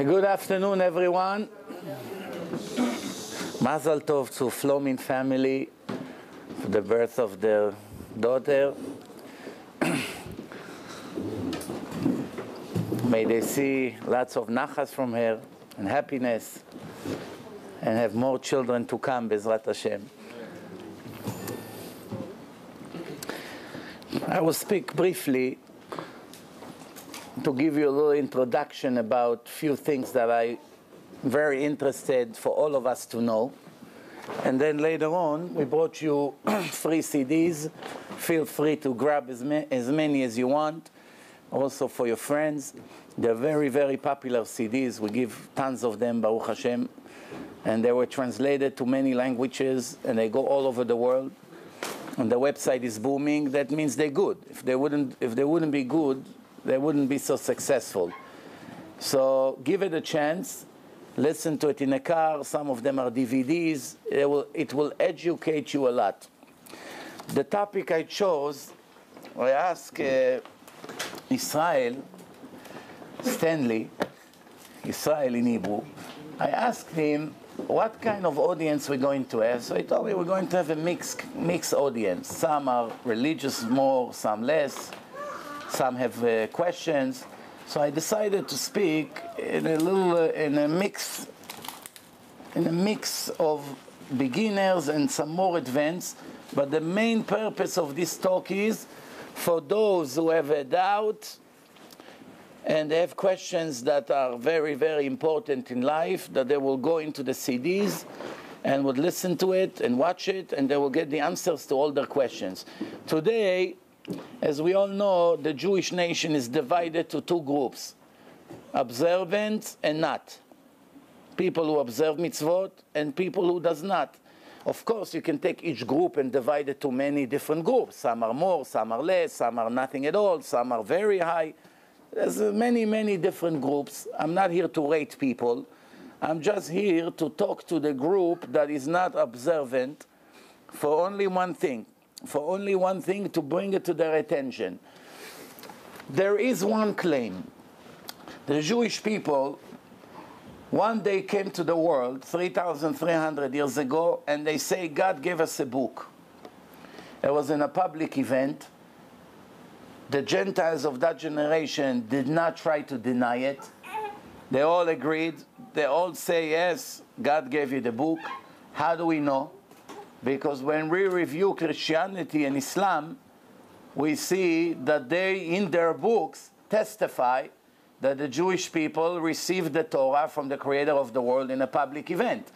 Good afternoon, everyone. Mazel tov to Flomin family for the birth of their daughter. May they see lots of nachas from her and happiness and have more children to come, Bezrat Hashem. I will speak briefly to give you a little introduction about a few things that I'm very interested for all of us to know. And then later on, we brought you free CDs. Feel free to grab as many as you want, also for your friends. They're very, very popular CDs. We give tons of them, Baruch Hashem. And they were translated to many languages, and they go all over the world. And the website is booming. That means they're good. If they wouldn't be good, they wouldn't be so successful. So give it a chance. Listen to it in a car. Some of them are DVDs. It will educate you a lot. The topic I chose, I asked Israel Stanley, Israel in Hebrew, I asked him what kind of audience we're going to have. So he told me we're going to have a mixed audience. Some are religious more, some less. Some have questions, so I decided to speak in a mix of beginners and some more advanced. But the main purpose of this talk is for those who have a doubt and they have questions that are very, very important in life, that they will go into the CDs and would listen to it and watch it, and they will get the answers to all their questions. Today, as we all know, the Jewish nation is divided to two groups, observant and not. People who observe mitzvot and people who does not. Of course, you can take each group and divide it to many different groups. Some are more, some are less, some are nothing at all, some are very high. There's many, many different groups. I'm not here to rate people. I'm just here to talk to the group that is not observant for only one thing. To bring it to their attention. There is one claim. The Jewish people one day came to the world 3,300 years ago, and they say God gave us a book. It was in a public event. The Gentiles of that generation did not try to deny it. They all agreed. They all say, yes, God gave you the book. How do we know? Because when we review Christianity and Islam, we see that they, in their books, testify that the Jewish people received the Torah from the Creator of the world in a public event.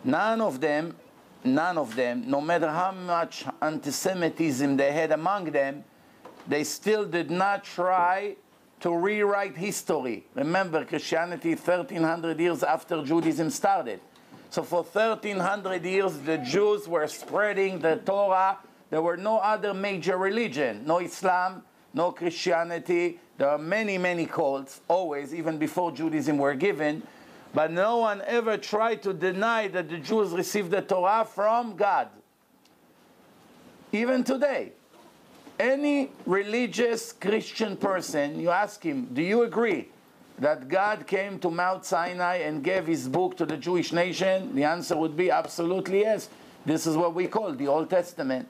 None of them, no matter how much anti-Semitism they had among them, they still did not try to rewrite history. Remember, Christianity 1,300 years after Judaism started. So for 1,300 years, the Jews were spreading the Torah. There were no other major religion, no Islam, no Christianity. There are many, many cults, always, even before Judaism were given. But no one ever tried to deny that the Jews received the Torah from God. Even today, any religious Christian person, you ask him, do you agree that God came to Mount Sinai and gave his book to the Jewish nation? The answer would be absolutely yes. This is what we call the Old Testament.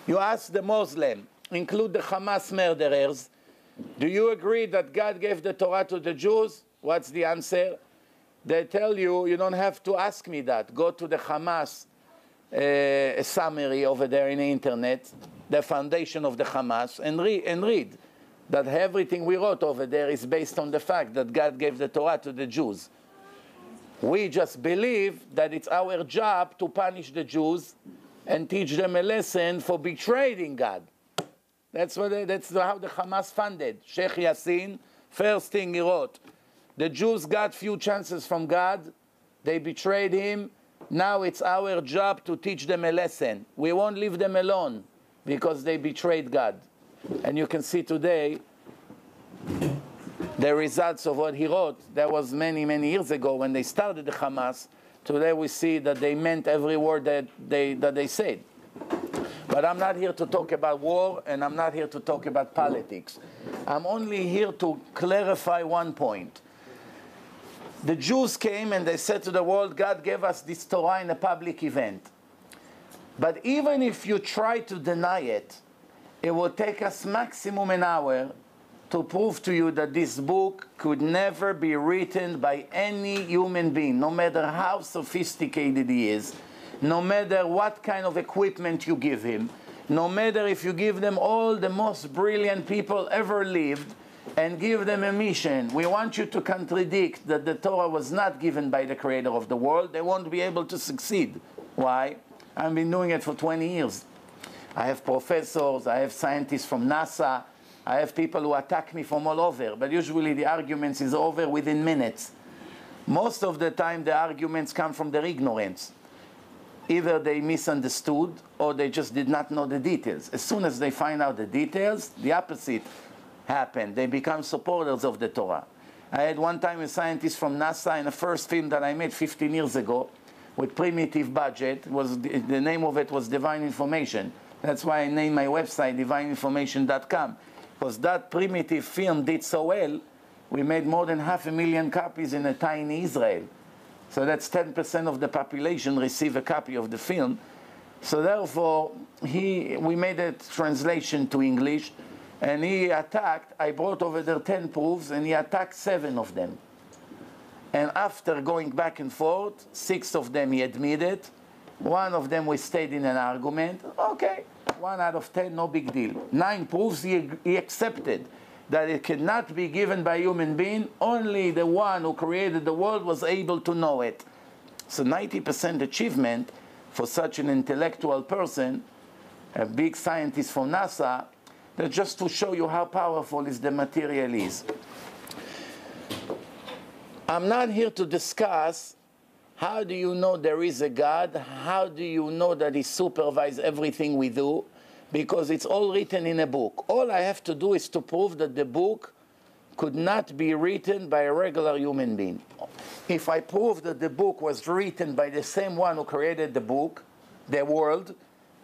You ask the Muslim, include the Hamas murderers, do you agree that God gave the Torah to the Jews? What's the answer? They tell you, you don't have to ask me that. Go to the Hamas summary over there in the internet, the foundation of the Hamas, and read that everything we wrote over there is based on the fact that God gave the Torah to the Jews. We just believe that it's our job to punish the Jews and teach them a lesson for betraying God. That's how the Hamas funded. Sheikh Yassin, first thing he wrote, the Jews got few chances from God, they betrayed him, now it's our job to teach them a lesson. We won't leave them alone because they betrayed God. And you can see today the results of what he wrote. That was many, many years ago when they started the Hamas. Today we see that they meant every word that they said. But I'm not here to talk about war, and I'm not here to talk about politics. I'm only here to clarify one point. The Jews came and they said to the world, God gave us this Torah in a public event. But even if you try to deny it, it will take us maximum an hour to prove to you that this book could never be written by any human being, no matter how sophisticated he is, no matter what kind of equipment you give him, no matter if you give them all the most brilliant people ever lived and give them a mission. We want you to contradict that the Torah was not given by the creator of the world. They won't be able to succeed. Why? I've been doing it for 20 years. I have professors, I have scientists from NASA, I have people who attack me from all over, but usually the arguments is over within minutes. Most of the time the arguments come from their ignorance. Either they misunderstood or they just did not know the details. As soon as they find out the details, the opposite happened. They become supporters of the Torah. I had one time a scientist from NASA in the first film that I made 15 years ago with primitive budget. The name of it was Divine Information. That's why I named my website divineinformation.com. Because that primitive film did so well, we made more than 500,000 copies in a tiny Israel. So that's 10% of the population receive a copy of the film. So therefore, we made a translation to English, and he attacked. I brought over there 10 proofs, and he attacked 7 of them. And after going back and forth, 6 of them he admitted. 1 of them we stayed in an argument. Okay, 1 out of 10, no big deal. 9 proofs he accepted that it cannot be given by a human being. Only the one who created the world was able to know it. So 90% achievement for such an intellectual person, a big scientist from NASA, that's just to show you how powerful is the material is. I'm not here to discuss how do you know there is a God, how do you know that he supervises everything we do, because it's all written in a book. All I have to do is to prove that the book could not be written by a regular human being. If I prove that the book was written by the same one who created the book, the world,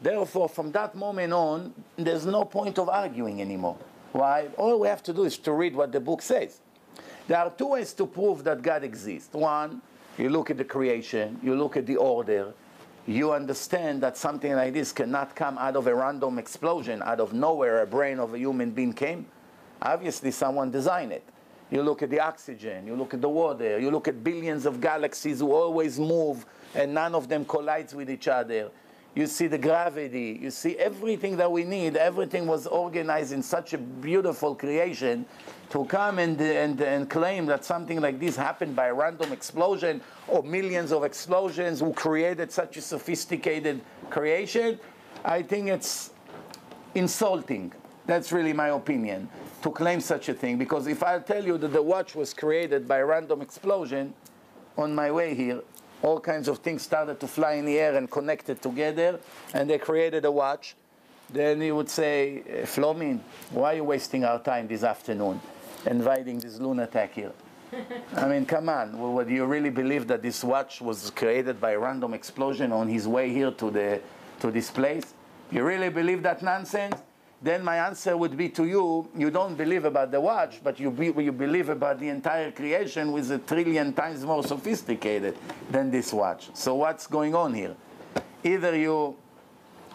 therefore from that moment on, there's no point of arguing anymore. Why? All we have to do is to read what the book says. There are 2 ways to prove that God exists. One, you look at the creation, you look at the order, you understand that something like this cannot come out of a random explosion, out of nowhere a brain of a human being came. Obviously someone designed it. You look at the oxygen, you look at the water, you look at billions of galaxies who always move and none of them collides with each other. You see the gravity, you see everything that we need. Everything was organized in such a beautiful creation. To come and claim that something like this happened by a random explosion or millions of explosions who created such a sophisticated creation, I think it's insulting. That's really my opinion, to claim such a thing. Because if I tell you that the watch was created by a random explosion, on my way here, all kinds of things started to fly in the air and connected together, and they created a watch, then you would say, Flomin, why are you wasting our time this afternoon, inviting this lunatic here? I mean, come on. Well, do you really believe that this watch was created by a random explosion on his way here to this place? You really believe that nonsense? Then my answer would be to you, you don't believe about the watch, but you believe about the entire creation, which is 1 trillion times more sophisticated than this watch. So what's going on here? Either you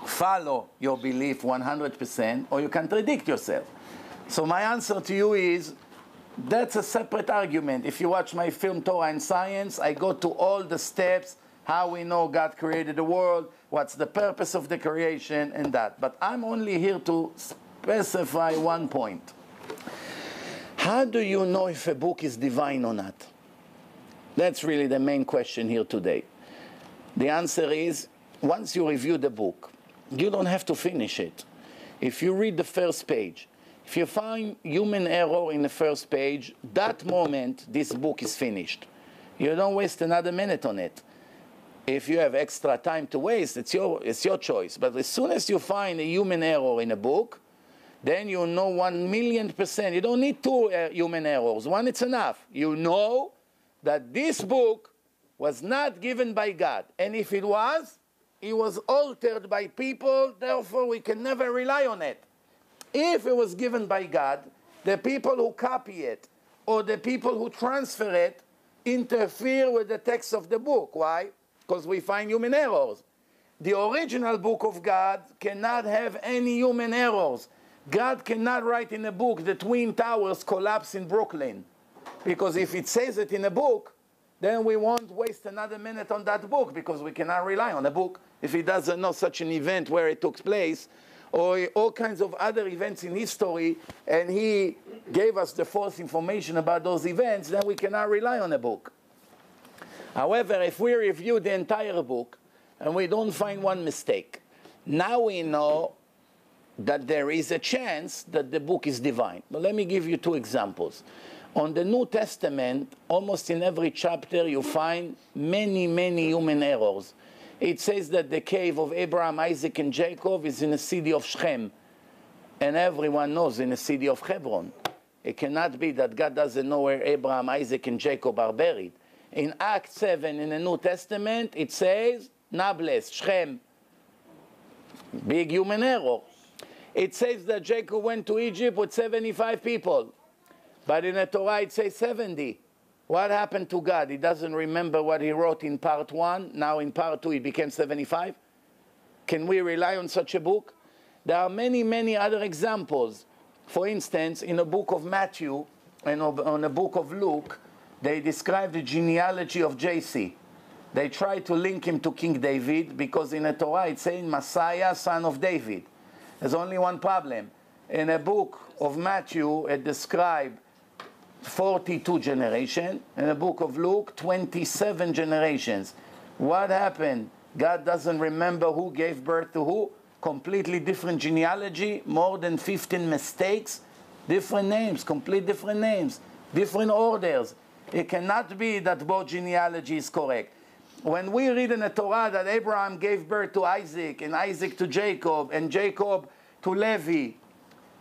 follow your belief 100% or you contradict yourself. So my answer to you is, that's a separate argument. If you watch my film Torah and Science, I go to all the steps, how we know God created the world, what's the purpose of the creation, and that. But I'm only here to specify one point. How do you know if a book is divine or not? That's really the main question here today. The answer is, once you review the book, you don't have to finish it. If you read the first page, if you find human error in the first page, that moment this book is finished. You don't waste another minute on it. If you have extra time to waste, it's your choice. But as soon as you find a human error in a book, then you know 1,000,000%. You don't need 2 human errors. 1, it's enough. You know that this book was not given by God. And if it was altered by people, therefore we can never rely on it. If it was given by God, the people who copy it or the people who transfer it interfere with the text of the book. Why? Because we find human errors. The original book of God cannot have any human errors. God cannot write in a book the Twin Towers collapse in Brooklyn. Because if it says it in a book, then we won't waste another minute on that book, because we cannot rely on a book if he doesn't know such an event where it took place, or all kinds of other events in history, and he gave us the false information about those events, then we cannot rely on a book. However, if we review the entire book and we don't find one mistake, now we know that there is a chance that the book is divine. But let me give you two examples. On the New Testament, almost in every chapter, you find many, many human errors. It says that the cave of Abraham, Isaac, and Jacob is in the city of Shechem. And everyone knows in the city of Hebron. It cannot be that God doesn't know where Abraham, Isaac, and Jacob are buried. In Acts 7 in the New Testament, it says, Nablus, Shechem. Big human error. It says that Jacob went to Egypt with 75 people. But in the Torah it says 70. What happened to God? He doesn't remember what he wrote in part 1. Now in part 2 it became 75. Can we rely on such a book? There are many, many other examples. For instance, in the book of Matthew and on the book of Luke, they describe the genealogy of JC. They try to link him to King David, because in the Torah it's saying Messiah, son of David. There's only one problem. In the book of Matthew, it describes 42 generations. In the book of Luke, 27 generations. What happened? God doesn't remember who gave birth to who. Completely different genealogy, more than 15 mistakes, different names, complete different names, different orders. It cannot be that both genealogy is correct. When we read in the Torah that Abraham gave birth to Isaac, and Isaac to Jacob, and Jacob to Levi,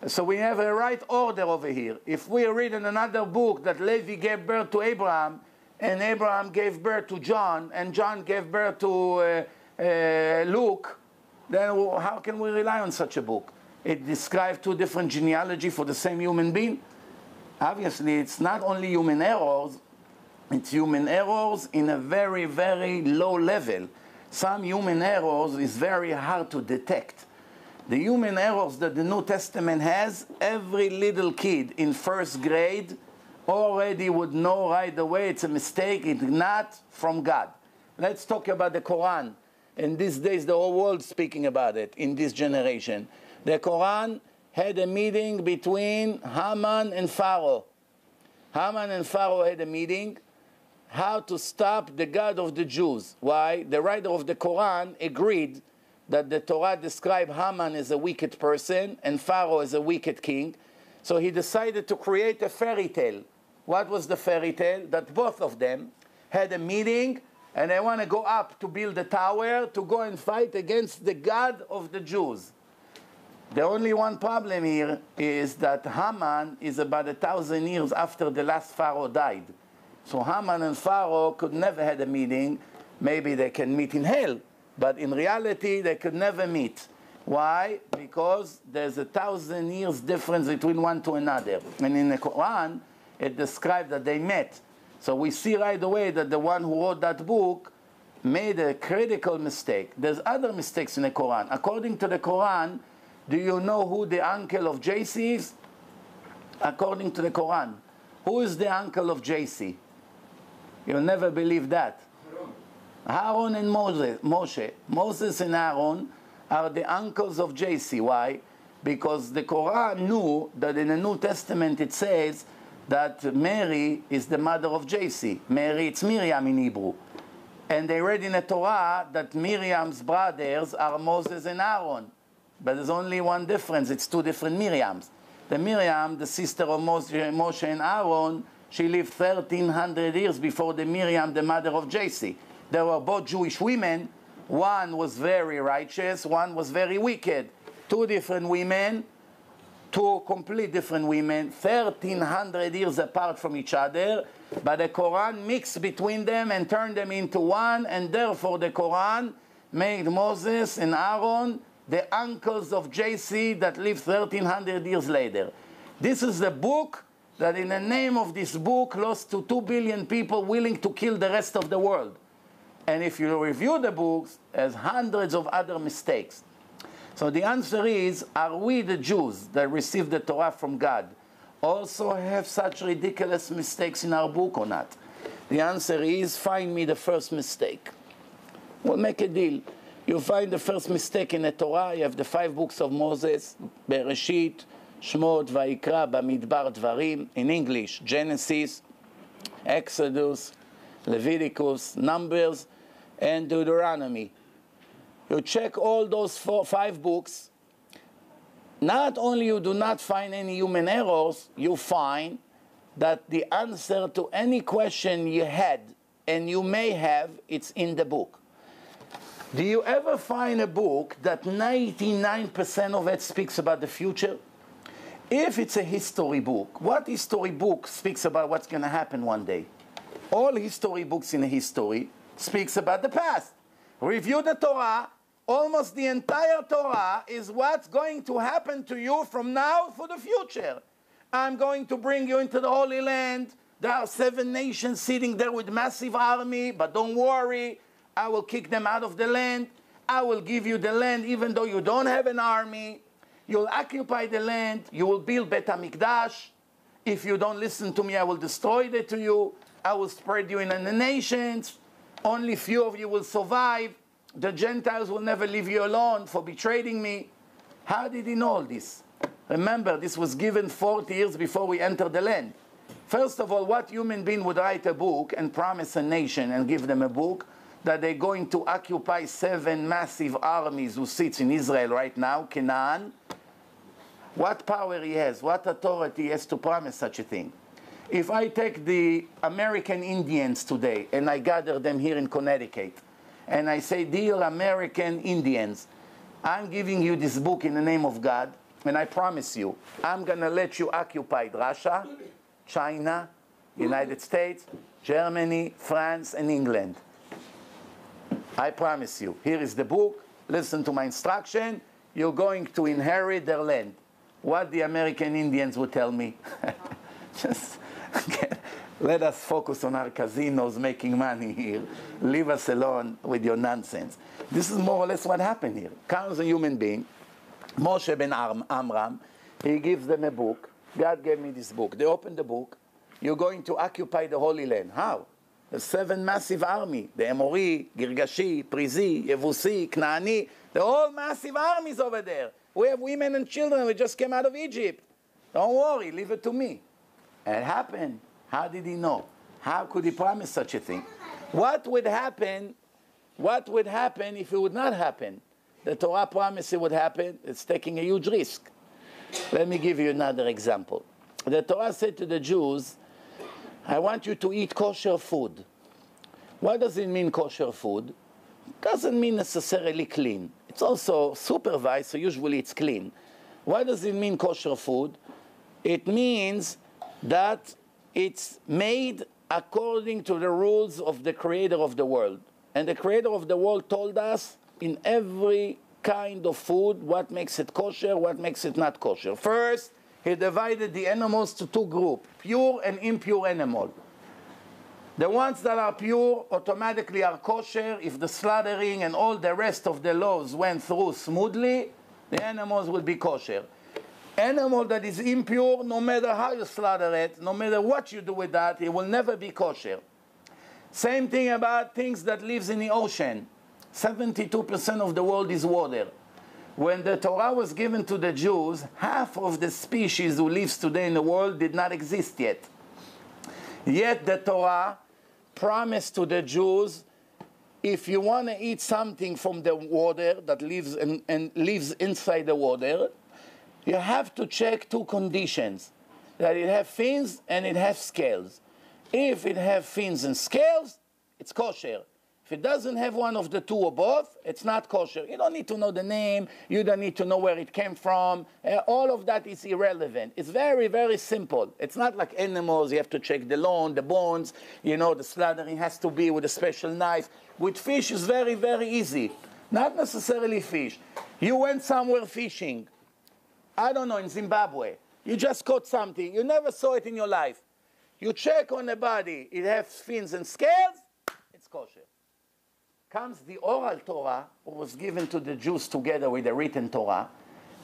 so we have a right order over here. If we read in another book that Levi gave birth to Abraham, and Abraham gave birth to John, and John gave birth to Luke, then how can we rely on such a book? It describes two different genealogy for the same human being. Obviously, it's not only human errors, it's human errors in a very, very low level. Some human errors is very hard to detect. The human errors that the New Testament has, every little kid in first grade already would know right away it's a mistake, it's not from God. Let's talk about the Quran. In these days, the whole world is speaking about it in this generation. The Quran had a meeting between Haman and Pharaoh. Haman and Pharaoh had a meeting how to stop the God of the Jews. Why? The writer of the Quran agreed that the Torah described Haman as a wicked person and Pharaoh as a wicked king. So he decided to create a fairy tale. What was the fairy tale? That both of them had a meeting and they want to go up to build a tower to go and fight against the God of the Jews. The only one problem here is that Haman is about 1,000 years after the last Pharaoh died. So Haman and Pharaoh could never have a meeting. Maybe they can meet in hell, but in reality they could never meet. Why? Because there's 1,000 years difference between one to another. And in the Quran, it describes that they met. So we see right away that the one who wrote that book made a critical mistake. There's other mistakes in the Quran. According to the Quran, do you know who the uncle of JC is? According to the Quran, who is the uncle of JC? You'll never believe that. Aaron and Moshe. Moses and Aaron are the uncles of JC. Why? Because the Quran knew that in the New Testament it says that Mary is the mother of JC. Mary, it's Miriam in Hebrew. And they read in the Torah that Miriam's brothers are Moses and Aaron. But there's only one difference. It's two different Miriams. The Miriam, the sister of Moshe and Aaron, she lived 1,300 years before the Miriam, the mother of JC. They were both Jewish women. One was very righteous, one was very wicked. Two different women, two complete different women, 1,300 years apart from each other. But the Quran mixed between them and turned them into one, and therefore the Quran made Moses and Aaron the uncles of JC that lived 1,300 years later. This is the book that in the name of this book, close to 2 billion people willing to kill the rest of the world. And if you review the books, there's hundreds of other mistakes. So the answer is, are we the Jews that received the Torah from God also have such ridiculous mistakes in our book or not? The answer is, find me the first mistake. We'll make a deal. You find the first mistake in the Torah, you have the 5 books of Moses, Bereshit, Shmot, Vayikra, Bamidbar, Dvarim, in English, Genesis, Exodus, Leviticus, Numbers, and Deuteronomy. You check all those 5 books. Not only you do not find any human errors, you find that the answer to any question you had and you may have, it's in the book. Do you ever find a book that 99% of it speaks about the future? If it's a history book, what history book speaks about what's going to happen one day? All history books in history speaks about the past. Review the Torah. Almost the entire Torah is what's going to happen to you from now for the future. I'm going to bring you into the Holy Land. There are 7 nations sitting there with massive army, but don't worry, I will kick them out of the land. I will give you the land even though you don't have an army. You'll occupy the land. You will build Bet HaMikdash. If you don't listen to me, I will destroy it to you. I will spread you in the nations. Only few of you will survive. The Gentiles will never leave you alone for betraying me. How did he know all this? Remember, this was given 40 years before we entered the land. First of all, what human being would write a book and promise a nation and give them a book that they're going to occupy 7 massive armies who sits in Israel right now, Canaan? What power he has, what authority he has to promise such a thing? If I take the American Indians today and I gather them here in Connecticut, and I say, dear American Indians, I'm giving you this book in the name of God, and I promise you, I'm going to let you occupy Russia, China, United States, Germany, France, and England. I promise you. Here is the book. Listen to my instruction. You're going to inherit their land. What the American Indians would tell me. Just let us focus on our casinos making money here. Leave us alone with your nonsense. This is more or less what happened here. Comes a human being, Moshe ben Amram. He gives them a book. God gave me this book. They open the book. You're going to occupy the Holy Land. How? The 7 massive army. The Emori, Girgashi, Prizi, Yevusi, Knaani. They're all massive armies over there. We have women and children. We just came out of Egypt. Don't worry. Leave it to me. And it happened. How did he know? How could he promise such a thing? What would happen if it would not happen? The Torah promised it would happen. It's taking a huge risk. Let me give you another example. The Torah said to the Jews, I want you to eat kosher food. What does it mean, kosher food? It doesn't mean necessarily clean. It's also supervised, so usually it's clean. What does it mean, kosher food? It means that it's made according to the rules of the creator of the world. And the creator of the world told us in every kind of food what makes it kosher, what makes it not kosher. First, he divided the animals to 2 groups, pure and impure animal. The ones that are pure automatically are kosher. If the slaughtering and all the rest of the laws went through smoothly, the animals will be kosher. Animal that is impure, no matter how you slaughter it, no matter what you do with that, it will never be kosher. Same thing about things that lives in the ocean. 72% of the world is water. When the Torah was given to the Jews, half of the species who lives today in the world did not exist yet. Yet the Torah promised to the Jews, if you want to eat something from the water that lives and lives inside the water, you have to check 2 conditions, that it has fins and it has scales. If it has fins and scales, it's kosher. If it doesn't have one of the 2 or both, it's not kosher. You don't need to know the name. You don't need to know where it came from. All of that is irrelevant. It's very, very simple. It's not like animals. You have to check the loin, the bones. You know, the slaughtering has to be with a special knife. With fish, it's very, very easy. Not necessarily fish. You went somewhere fishing. I don't know, in Zimbabwe. You just caught something. You never saw it in your life. You check on the body. It has fins and scales. It's kosher. Comes the oral Torah, which was given to the Jews together with the written Torah,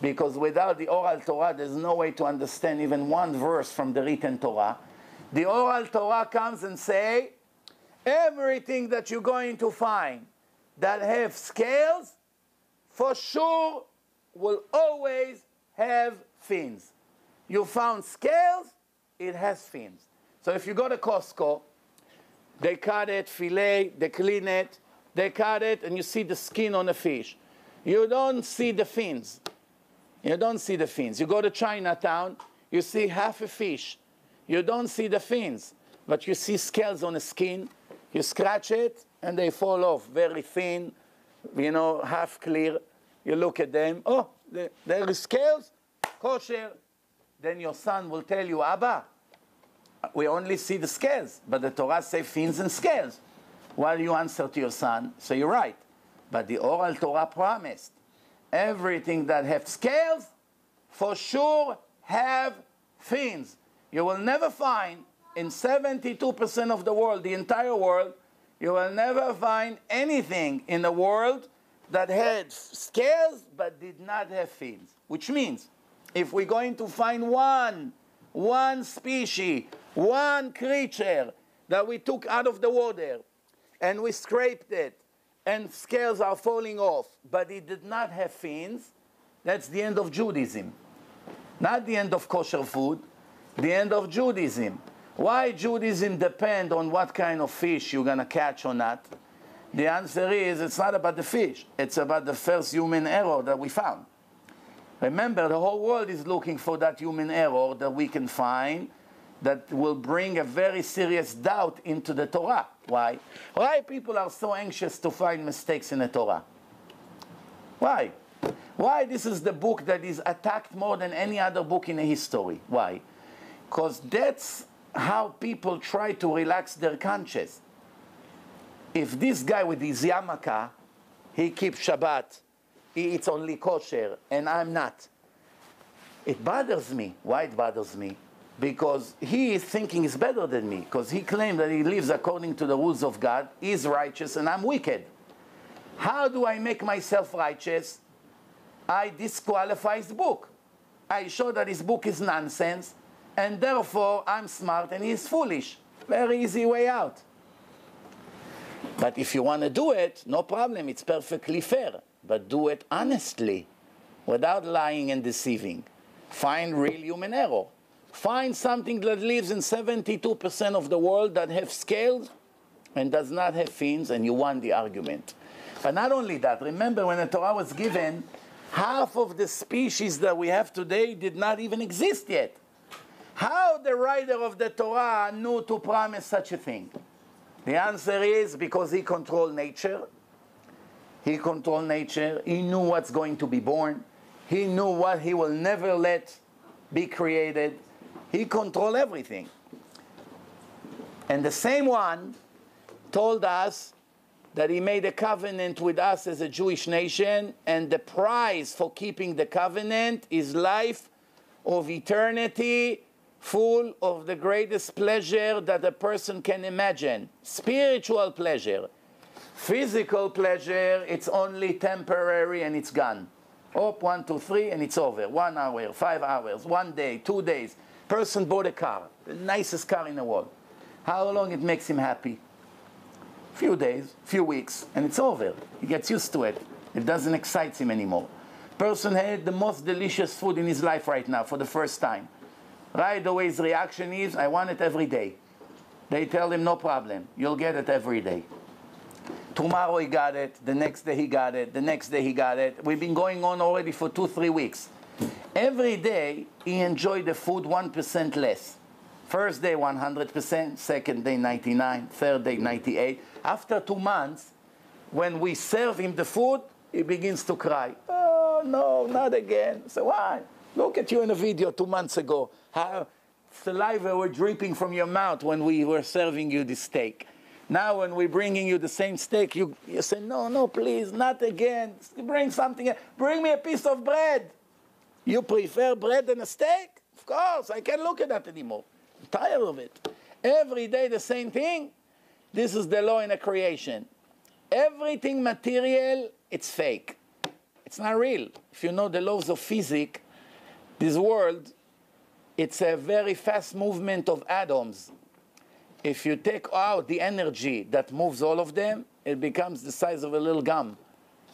because without the oral Torah, there's no way to understand even one verse from the written Torah. The oral Torah comes and say, everything that you're going to find that have scales, for sure will always have fins. You found scales, it has fins. So if you go to Costco, they cut it, fillet, they clean it, they cut it, and you see the skin on the fish. You don't see the fins. You don't see the fins. You go to Chinatown, you see half a fish. You don't see the fins, but you see scales on the skin. You scratch it, and they fall off, very thin, you know, half clear. You look at them, oh, there is scales, kosher. Then your son will tell you, Abba, we only see the scales, but the Torah says fins and scales. What do you answer to your son? So you're right. But the oral Torah promised, everything that have scales, for sure have fins. You will never find, in 72% of the world, the entire world, you will never find anything in the world that had scales but did not have fins. Which means, if we're going to find one species, one creature that we took out of the water, and we scraped it, and scales are falling off, but it did not have fins, that's the end of Judaism. Not the end of kosher food, the end of Judaism. Why Judaism depend on what kind of fish you're going to catch or not? The answer is, it's not about the fish. It's about the first human error that we found. Remember, the whole world is looking for that human error that we can find that will bring a very serious doubt into the Torah. Why? Why people are so anxious to find mistakes in the Torah? Why? Why this is the book that is attacked more than any other book in the history? Why? Because that's how people try to relax their conscience. If this guy with his yarmulke, he keeps Shabbat, he eats only kosher, and I'm not, it bothers me. Why it bothers me? Because he is thinking he's better than me, because he claimed that he lives according to the rules of God, he's righteous, and I'm wicked. How do I make myself righteous? I disqualify his book. I show that his book is nonsense, and therefore I'm smart and he's foolish. Very easy way out. But if you want to do it, no problem, it's perfectly fair. But do it honestly, without lying and deceiving. Find real human error. Find something that lives in 72% of the world that have scales and does not have fins, and you won the argument. But not only that, remember when the Torah was given, half of the species that we have today did not even exist yet. How the writer of the Torah knew to promise such a thing? The answer is because he controlled nature. He controlled nature. He knew what's going to be born. He knew what he will never let be created. He controlled everything. And the same one told us that he made a covenant with us as a Jewish nation, and the price for keeping the covenant is life of eternity, full of the greatest pleasure that a person can imagine. Spiritual pleasure. Physical pleasure, it's only temporary and it's gone. Up, 1, 2, 3, and it's over. 1 hour, 5 hours, 1 day, 2 days. Person bought a car, the nicest car in the world. How long it makes him happy? Few days, few weeks, and it's over. He gets used to it. It doesn't excite him anymore. Person had the most delicious food in his life right now for the first time. Right away his reaction is, I want it every day. They tell him, no problem, you'll get it every day. Tomorrow he got it, the next day he got it, the next day he got it. We've been going on already for 2-3 weeks. Every day he enjoyed the food 1% less. First day 100%, second day 99%, third day 98%. After 2 months, when we serve him the food, he begins to cry. Oh no, not again. So why? Look at you in a video 2 months ago. How saliva were dripping from your mouth when we were serving you the steak. Now when we're bringing you the same steak, you say, no, please, not again. Bring something else. Bring me a piece of bread. You prefer bread than a steak? Of course, I can't look at that anymore. I'm tired of it. Every day the same thing. This is the law in a creation. Everything material, it's fake. It's not real. If you know the laws of physics, this world, it's a very fast movement of atoms. If you take out the energy that moves all of them, it becomes the size of a little gum.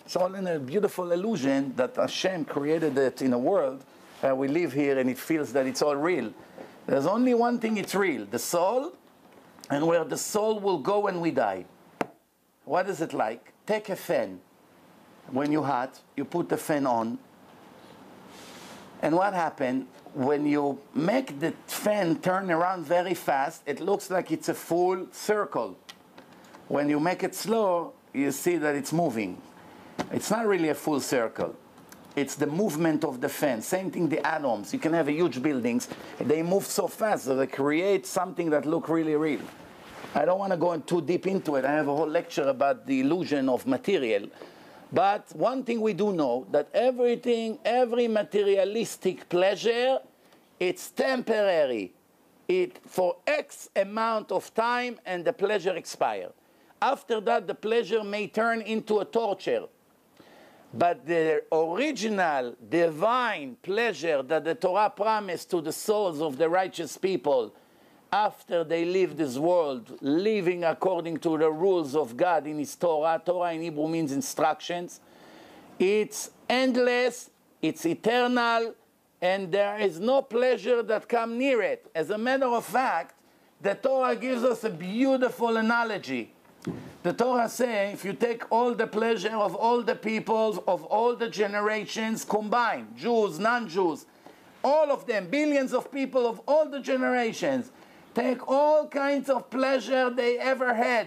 It's all in a beautiful illusion that Hashem created it in a world. We live here and it feels that it's all real. There's only one thing it's real, the soul, and where the soul will go when we die. What is it like? Take a fan. When you're hot, you put the fan on. And what happened? When you make the fan turn around very fast, it looks like it's a full circle. When you make it slow, you see that it's moving. It's not really a full circle. It's the movement of the fan. Same thing, the atoms. You can have huge buildings. They move so fast that they create something that looks really real. I don't want to go too deep into it. I have a whole lecture about the illusion of material. But one thing we do know, that everything, every materialistic pleasure, it's temporary. It for X amount of time and the pleasure expires. After that, the pleasure may turn into a torture. But the original divine pleasure that the Torah promised to the souls of the righteous people after they leave this world, living according to the rules of God in His Torah. Torah in Hebrew means instructions. It's endless, it's eternal, and there is no pleasure that comes near it. As a matter of fact, the Torah gives us a beautiful analogy. The Torah says, if you take all the pleasure of all the peoples, of all the generations combined, Jews, non-Jews, all of them, billions of people of all the generations, take all kinds of pleasure they ever had.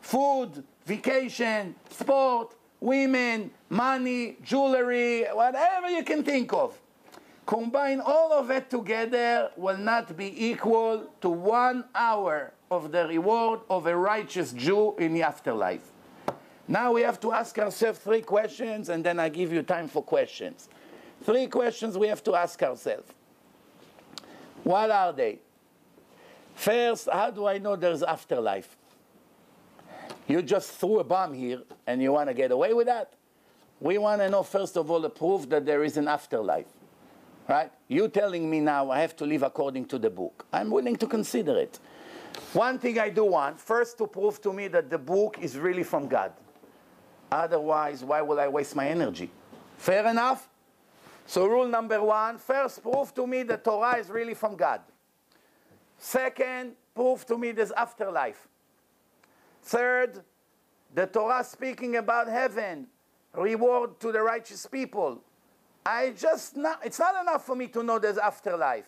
Food, vacation, sport, women, money, jewelry, whatever you can think of. Combine all of it together will not be equal to 1 hour of the reward of a righteous Jew in the afterlife. Now we have to ask ourselves 3 questions, and then I give you time for questions. 3 questions we have to ask ourselves. What are they? First, how do I know there's afterlife? You just threw a bomb here, and you want to get away with that? We want to know, first of all, the proof that there is an afterlife. Right? You telling me now I have to live according to the book. I'm willing to consider it. One thing I do want, first to prove to me that the book is really from God. Otherwise, why will I waste my energy? Fair enough? So rule number 1, first prove to me the Torah is really from God. Second, prove to me there's afterlife. Third, the Torah speaking about heaven, reward to the righteous people. It's not enough for me to know there's afterlife.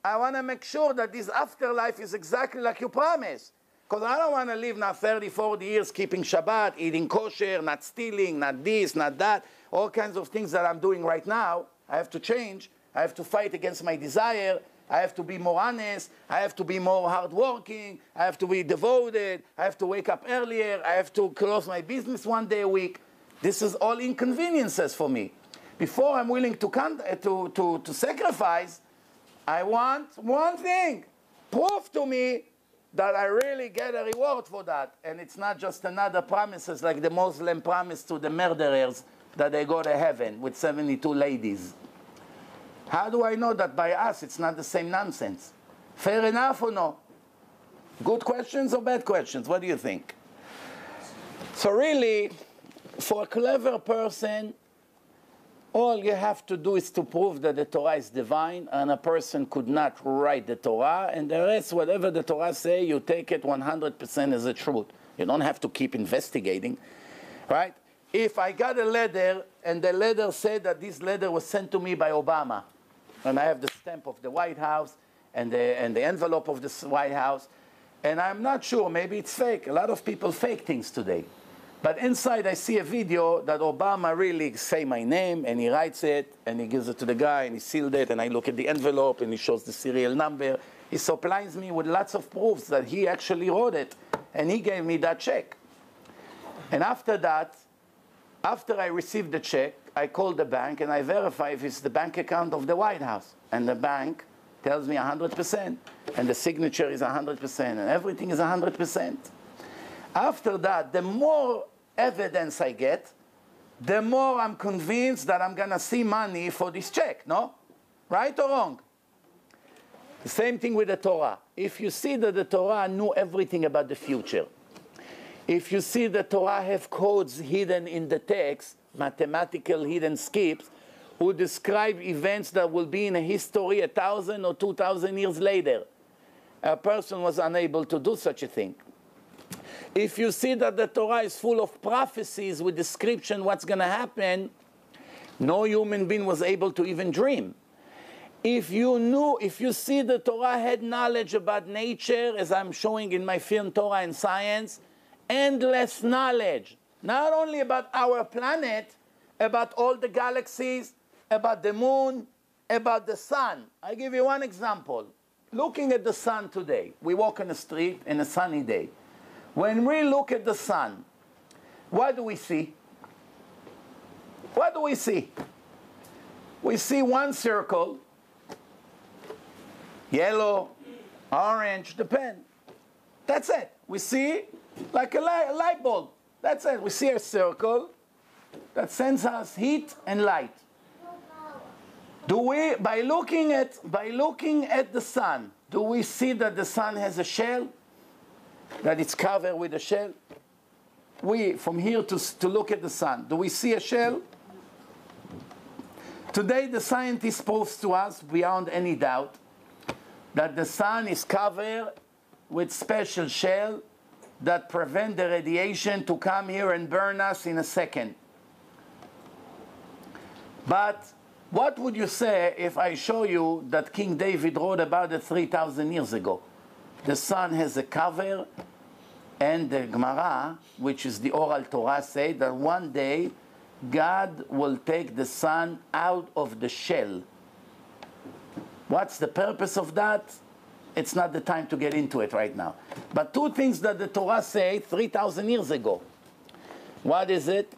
I want to make sure that this afterlife is exactly like you promised. Because I don't want to live now 30, 40 years keeping Shabbat, eating kosher, not stealing, not this, not that. All kinds of things that I'm doing right now. I have to change. I have to fight against my desire. I have to be more honest. I have to be more hardworking. I have to be devoted. I have to wake up earlier. I have to close my business 1 day a week. This is all inconveniences for me. Before I'm willing to sacrifice, I want one thing. Prove to me that I really get a reward for that. And it's not just another promises like the Muslim promise to the murderers that they go to heaven with 72 ladies. How do I know that by us it's not the same nonsense? Fair enough or no? Good questions or bad questions? What do you think? So really, for a clever person, all you have to do is to prove that the Torah is divine, and a person could not write the Torah, and the rest, whatever the Torah say, you take it 100% as a truth. You don't have to keep investigating, right? If I got a letter, and the letter said that this letter was sent to me by Obama, and I have the stamp of the White House, and the envelope of the White House, and I'm not sure, maybe it's fake. A lot of people fake things today. But inside I see a video that Obama really say my name, and he writes it, and he gives it to the guy, and he sealed it, and I look at the envelope, and he shows the serial number. He supplies me with lots of proofs that he actually wrote it, and he gave me that check. And after that, after I received the check, I called the bank, and I verify if it's the bank account of the White House. And the bank tells me 100%, and the signature is 100%, and everything is 100%. After that, the more evidence I get, the more I'm convinced that I'm going to see money for this check, no? Right or wrong? The same thing with the Torah. If you see that the Torah knew everything about the future, if you see the Torah have codes hidden in the text, mathematical hidden skips, who describe events that will be in a history 1,000 or 2,000 years later, a person was unable to do such a thing. If you see that the Torah is full of prophecies with description what's going to happen, no human being was able to even dream. If you see the Torah had knowledge about nature, as I'm showing in my film Torah and Science, endless knowledge, not only about our planet, about all the galaxies, about the moon, about the sun. I give you one example. Looking at the sun today, we walk on the street in a sunny day. When we look at the sun, what do we see? What do we see? We see one circle, yellow, orange, depend. That's it. We see like a light bulb. That's it. We see a circle that sends us heat and light. Do we, by looking at the sun, do we see that the sun has a shell? That it's covered with a shell? From here to look at the sun, do we see a shell? Today the scientists prove to us, beyond any doubt, that the sun is covered with special shell that prevent the radiation to come here and burn us in a second. But what would you say if I show you that King David wrote about it 3,000 years ago? The sun has a cover, and the Gemara, which is the oral Torah, say that one day God will take the sun out of the shell. What's the purpose of that? It's not the time to get into it right now. But two things that the Torah say 3,000 years ago. What is it?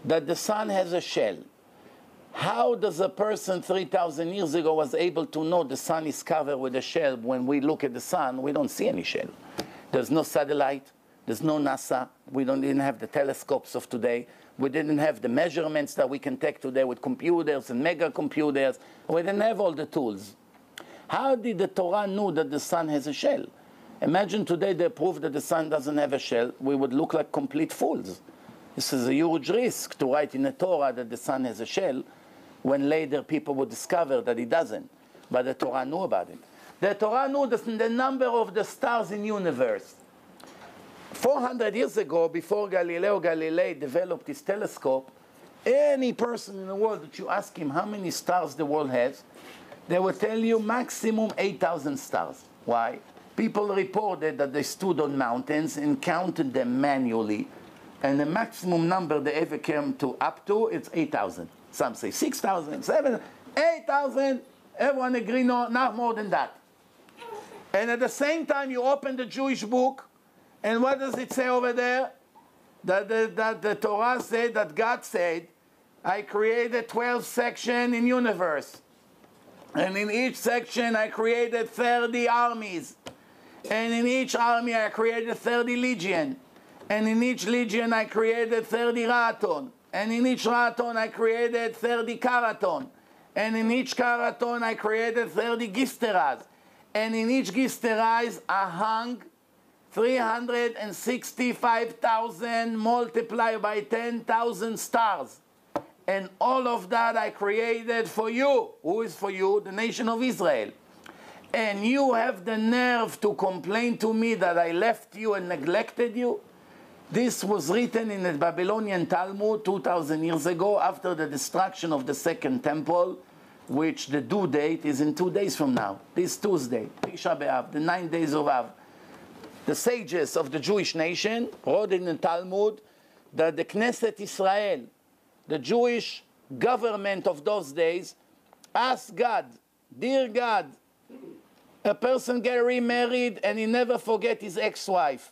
That the sun has a shell. How does a person 3,000 years ago was able to know the sun is covered with a shell? When we look at the sun, we don't see any shell. There's no satellite. There's no NASA. We didn't have the telescopes of today. We didn't have the measurements that we can take today with computers and mega computers. We didn't have all the tools. How did the Torah know that the sun has a shell? Imagine today they prove that the sun doesn't have a shell. We would look like complete fools. This is a huge risk to write in the Torah that the sun has a shell, when later people would discover that it doesn't. But the Torah knew about it. The Torah knew the number of the stars in the universe. 400 years ago, before Galileo Galilei developed his telescope, any person in the world that you ask him how many stars the world has, they will tell you maximum 8,000 stars. Why? People reported that they stood on mountains and counted them manually, and the maximum number they ever came to up to, it's 8,000. Some say 6,000, 7,000, 8,000. Everyone agree no, not more than that. And at the same time, you open the Jewish book, and what does it say over there? That the Torah said, that God said, I created 12 sections in universe. And in each section, I created 30 armies. And in each army, I created 30 legion. And in each legion, I created 30 raton. And in each raton, I created 30 karaton. And in each karaton, I created 30 gisteras. And in each gisteras, I hung 365,000 multiplied by 10,000 stars. And all of that I created for you. Who is for you? The nation of Israel. And you have the nerve to complain to me that I left you and neglected you? This was written in the Babylonian Talmud 2,000 years ago, after the destruction of the Second Temple, which the due date is in 2 days from now. This Tuesday, Tisha B'Av, the 9 days of Av. The sages of the Jewish nation wrote in the Talmud that the Knesset Israel, the Jewish government of those days, asked God, dear God, a person get remarried and he never forget his ex-wife.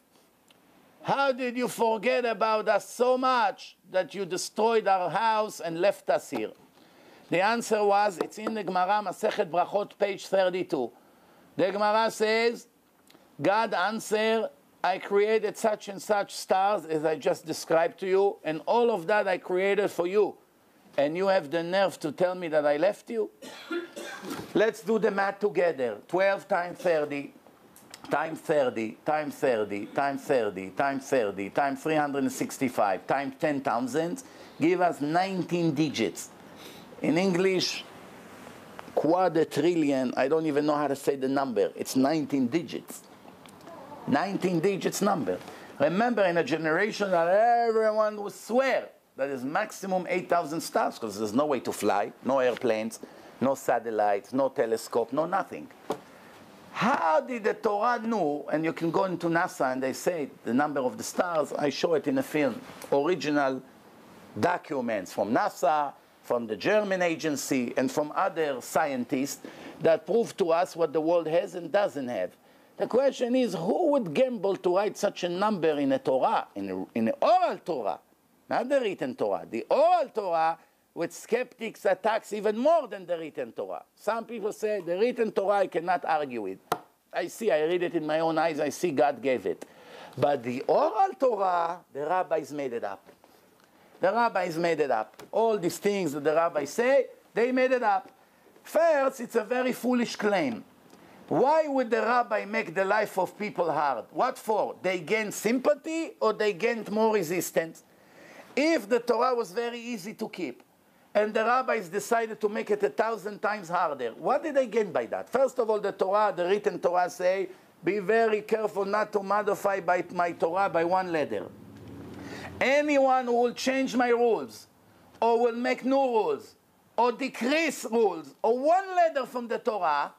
How did you forget about us so much that you destroyed our house and left us here? The answer was, it's in the Gemara, Masechet Brachot, page 32. The Gemara says, God answered, I created such and such stars as I just described to you, and all of that I created for you. And you have the nerve to tell me that I left you? Let's do the math together. 12 times 30, times 30, times 30, times 30, times 30, times 365, times 10,000, give us 19 digits. In English, quadrillion, I don't even know how to say the number. It's 19 digits. 19 digits number. Remember, in a generation that everyone would swear that is maximum 8,000 stars, because there's no way to fly, no airplanes, no satellites, no telescope, no nothing. How did the Torah know, and you can go into NASA and they say the number of the stars, I show it in a film, original documents from NASA, from the German agency, and from other scientists that prove to us what the world has and doesn't have. The question is, who would gamble to write such a number in a Torah, in an oral Torah, not the written Torah. The oral Torah, with skeptics, attacks even more than the written Torah. Some people say, the written Torah I cannot argue with. I read it in my own eyes, I see God gave it. But the oral Torah, the rabbis made it up. The rabbis made it up. All these things that the rabbis say, they made it up. First, it's a very foolish claim. Why would the rabbi make the life of people hard? What for? They gain sympathy or they gain more resistance? If the Torah was very easy to keep, and the rabbis decided to make it 1,000 times harder, what did they gain by that? First of all, the Torah, the written Torah say, be very careful not to modify my Torah by one letter. Anyone who will change my rules, or will make new rules, or decrease rules, or one letter from the Torah,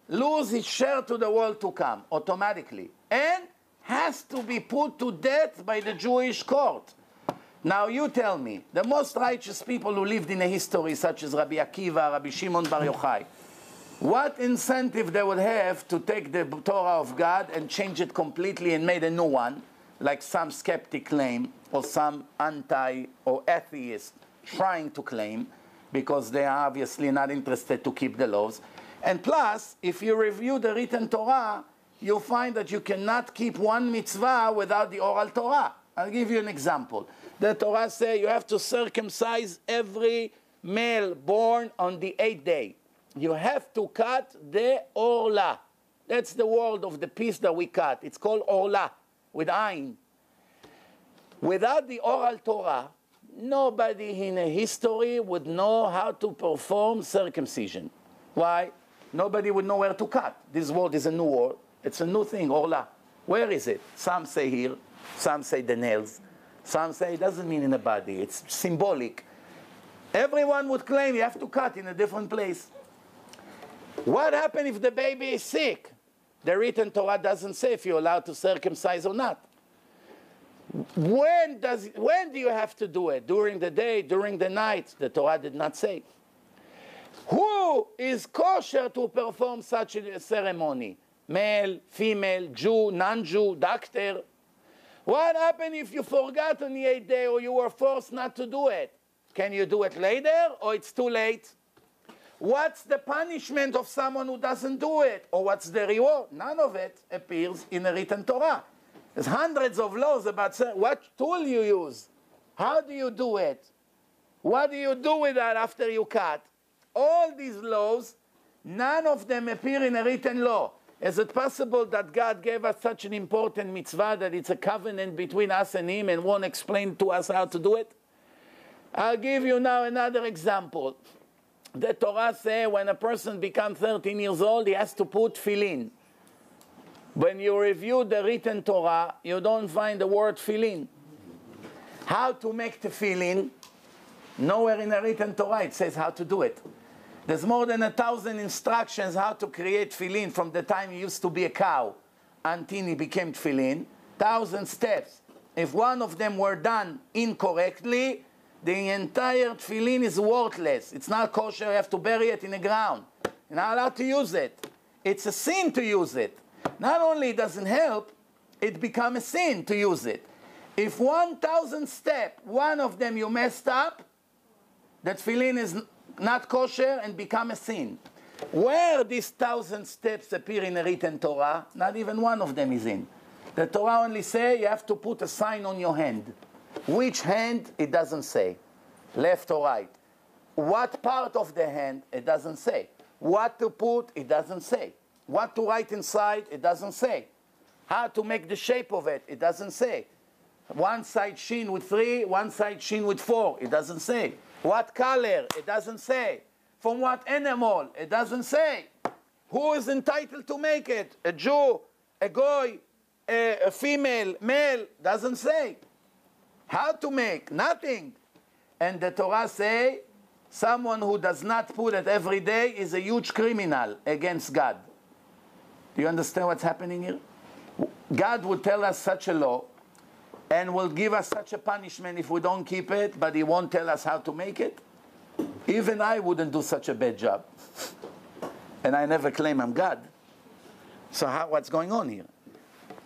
lose his share to the world to come, automatically. And has to be put to death by the Jewish court. Now you tell me, the most righteous people who lived in a history, such as Rabbi Akiva, Rabbi Shimon Bar Yochai, what incentive they would have to take the Torah of God and change it completely and make a new one, like some skeptic claim, or some anti or atheist trying to claim, because they are obviously not interested to keep the laws. And plus, if you review the written Torah, you'll find that you cannot keep one mitzvah without the oral Torah. I'll give you an example. The Torah says you have to circumcise every male born on the 8th day. You have to cut the orla. That's the word of the piece that we cut. It's called orla, with ayin. Without the oral Torah, nobody in a history would know how to perform circumcision. Why? Nobody would know where to cut. This word is a new word. It's a new thing, orla. Where is it? Some say here, some say the nails. Some say it doesn't mean in the body, it's symbolic. Everyone would claim you have to cut in a different place. What happens if the baby is sick? The written Torah doesn't say if you're allowed to circumcise or not. When do you have to do it? During the day, during the night? The Torah did not say. Who is kosher to perform such a ceremony? Male, female, Jew, non-Jew, doctor? What happened if you forgot on the 8th day or you were forced not to do it? Can you do it later or it's too late? What's the punishment of someone who doesn't do it? Or what's the reward? None of it appears in the written Torah. There's hundreds of laws about what tool you use. How do you do it? What do you do with that after you cut? All these laws, none of them appear in a written law. Is it possible that God gave us such an important mitzvah that it's a covenant between us and Him and won't explain to us how to do it? I'll give you now another example. The Torah says when a person becomes 13 years old, he has to put tefillin. When you review the written Torah, you don't find the word tefillin. How to make tefillin? Nowhere in the written Torah it says how to do it. There's more than 1,000 instructions how to create tefillin from the time he used to be a cow until he became tefillin. 1,000 steps. If one of them were done incorrectly, the entire tefillin is worthless. It's not kosher, you have to bury it in the ground. You're not allowed to use it. It's a sin to use it. Not only it doesn't help, it becomes a sin to use it. If 1,000 steps, one of them you messed up, that tefillin is not kosher and become a sin. Where these 1,000 steps appear in a written Torah, not even one of them is in. The Torah only say you have to put a sign on your hand. Which hand, it doesn't say. Left or right. What part of the hand, it doesn't say. What to put, it doesn't say. What to write inside, it doesn't say. How to make the shape of it, it doesn't say. One side shin with 3, one side shin with 4, it doesn't say. What color, it doesn't say. From what animal, it doesn't say. Who is entitled to make it? A Jew, a goy, a female, male, doesn't say. How to make, nothing. And the Torah say, someone who does not put it every day is a huge criminal against God. Do you understand what's happening here? God would tell us such a law and will give us such a punishment if we don't keep it, but he won't tell us how to make it. Even I wouldn't do such a bad job. And I never claim I'm God. So what's going on here?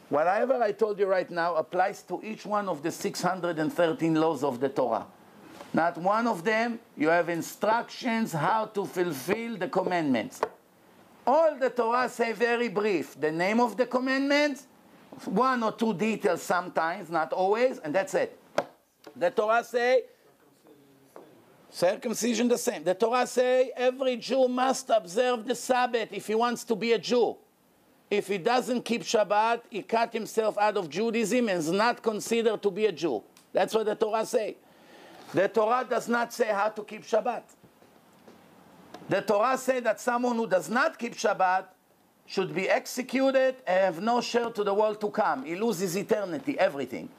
Whatever I told you right now applies to each one of the 613 laws of the Torah. Not one of them, you have instructions how to fulfill the commandments. All the Torah say very brief. The name of the commandments, 1 or 2 details sometimes, not always, and that's it. The Torah say, circumcision the same. The Torah say, every Jew must observe the Sabbath if he wants to be a Jew. If he doesn't keep Shabbat, he cut himself out of Judaism and is not considered to be a Jew. That's what the Torah say. The Torah does not say how to keep Shabbat. The Torah says that someone who does not keep Shabbat should be executed and have no share to the world to come. He loses eternity, everything.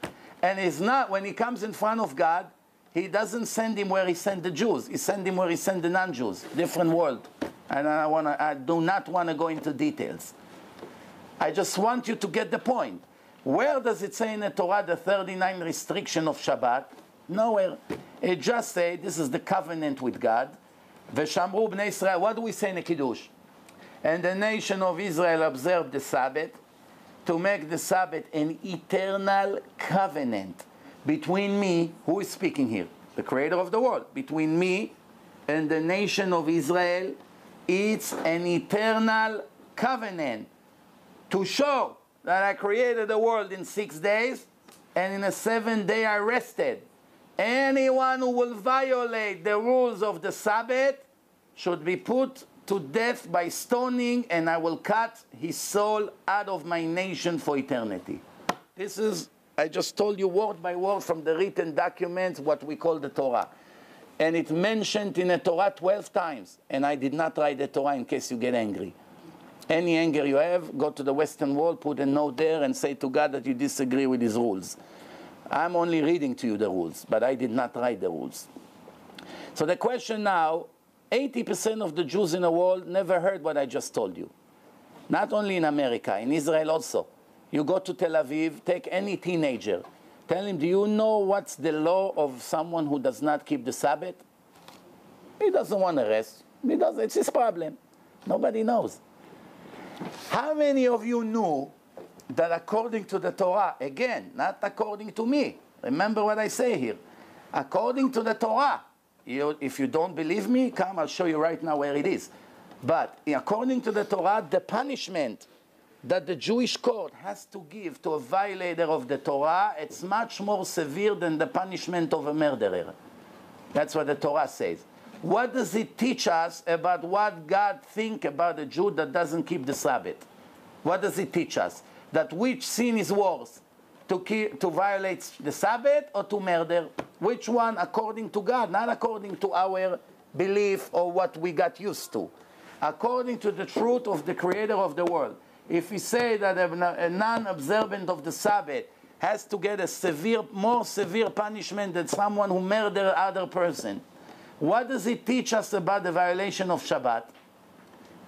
And is not, when he comes in front of God, he doesn't send him where he sent the Jews. He sent him where he sent the non-Jews, different world. And I do not want to go into details. I just want you to get the point. Where does it say in the Torah the 39 restriction of Shabbat? Nowhere. It just says this is the covenant with God. V'shamru bnei Israel. What do we say in the Kiddush? And the nation of Israel observed the Sabbath to make the Sabbath an eternal covenant between me, who is speaking here? The creator of the world. Between me and the nation of Israel, it's an eternal covenant to show that I created the world in 6 days and in a 7th day I rested. Anyone who will violate the rules of the Sabbath should be put to death by stoning, and I will cut his soul out of my nation for eternity. This is, I just told you word by word from the written documents, what we call the Torah. And it mentioned in the Torah 12 times. And I did not write the Torah in case you get angry. Any anger you have, go to the Western world, put a note there and say to God that you disagree with his rules. I'm only reading to you the rules, but I did not write the rules. So the question now, 80% of the Jews in the world never heard what I just told you. Not only in America, in Israel also. You go to Tel Aviv, take any teenager. Tell him, do you know what's the law of someone who does not keep the Sabbath? He doesn't want to rest. It's his problem. Nobody knows. How many of you knew that according to the Torah, again, not according to me, remember what I say here, according to the Torah, if you don't believe me, come, I'll show you right now where it is. But according to the Torah, the punishment that the Jewish court has to give to a violator of the Torah, it's much more severe than the punishment of a murderer. That's what the Torah says. What does it teach us about what God thinks about a Jew that doesn't keep the Sabbath? What does it teach us? That which sin is worse, to violate the Sabbath or to murder? Which one according to God, not according to our belief or what we got used to. According to the truth of the creator of the world. If we say that a non-observant of the Sabbath has to get a more severe punishment than someone who murdered another person, what does it teach us about the violation of Shabbat?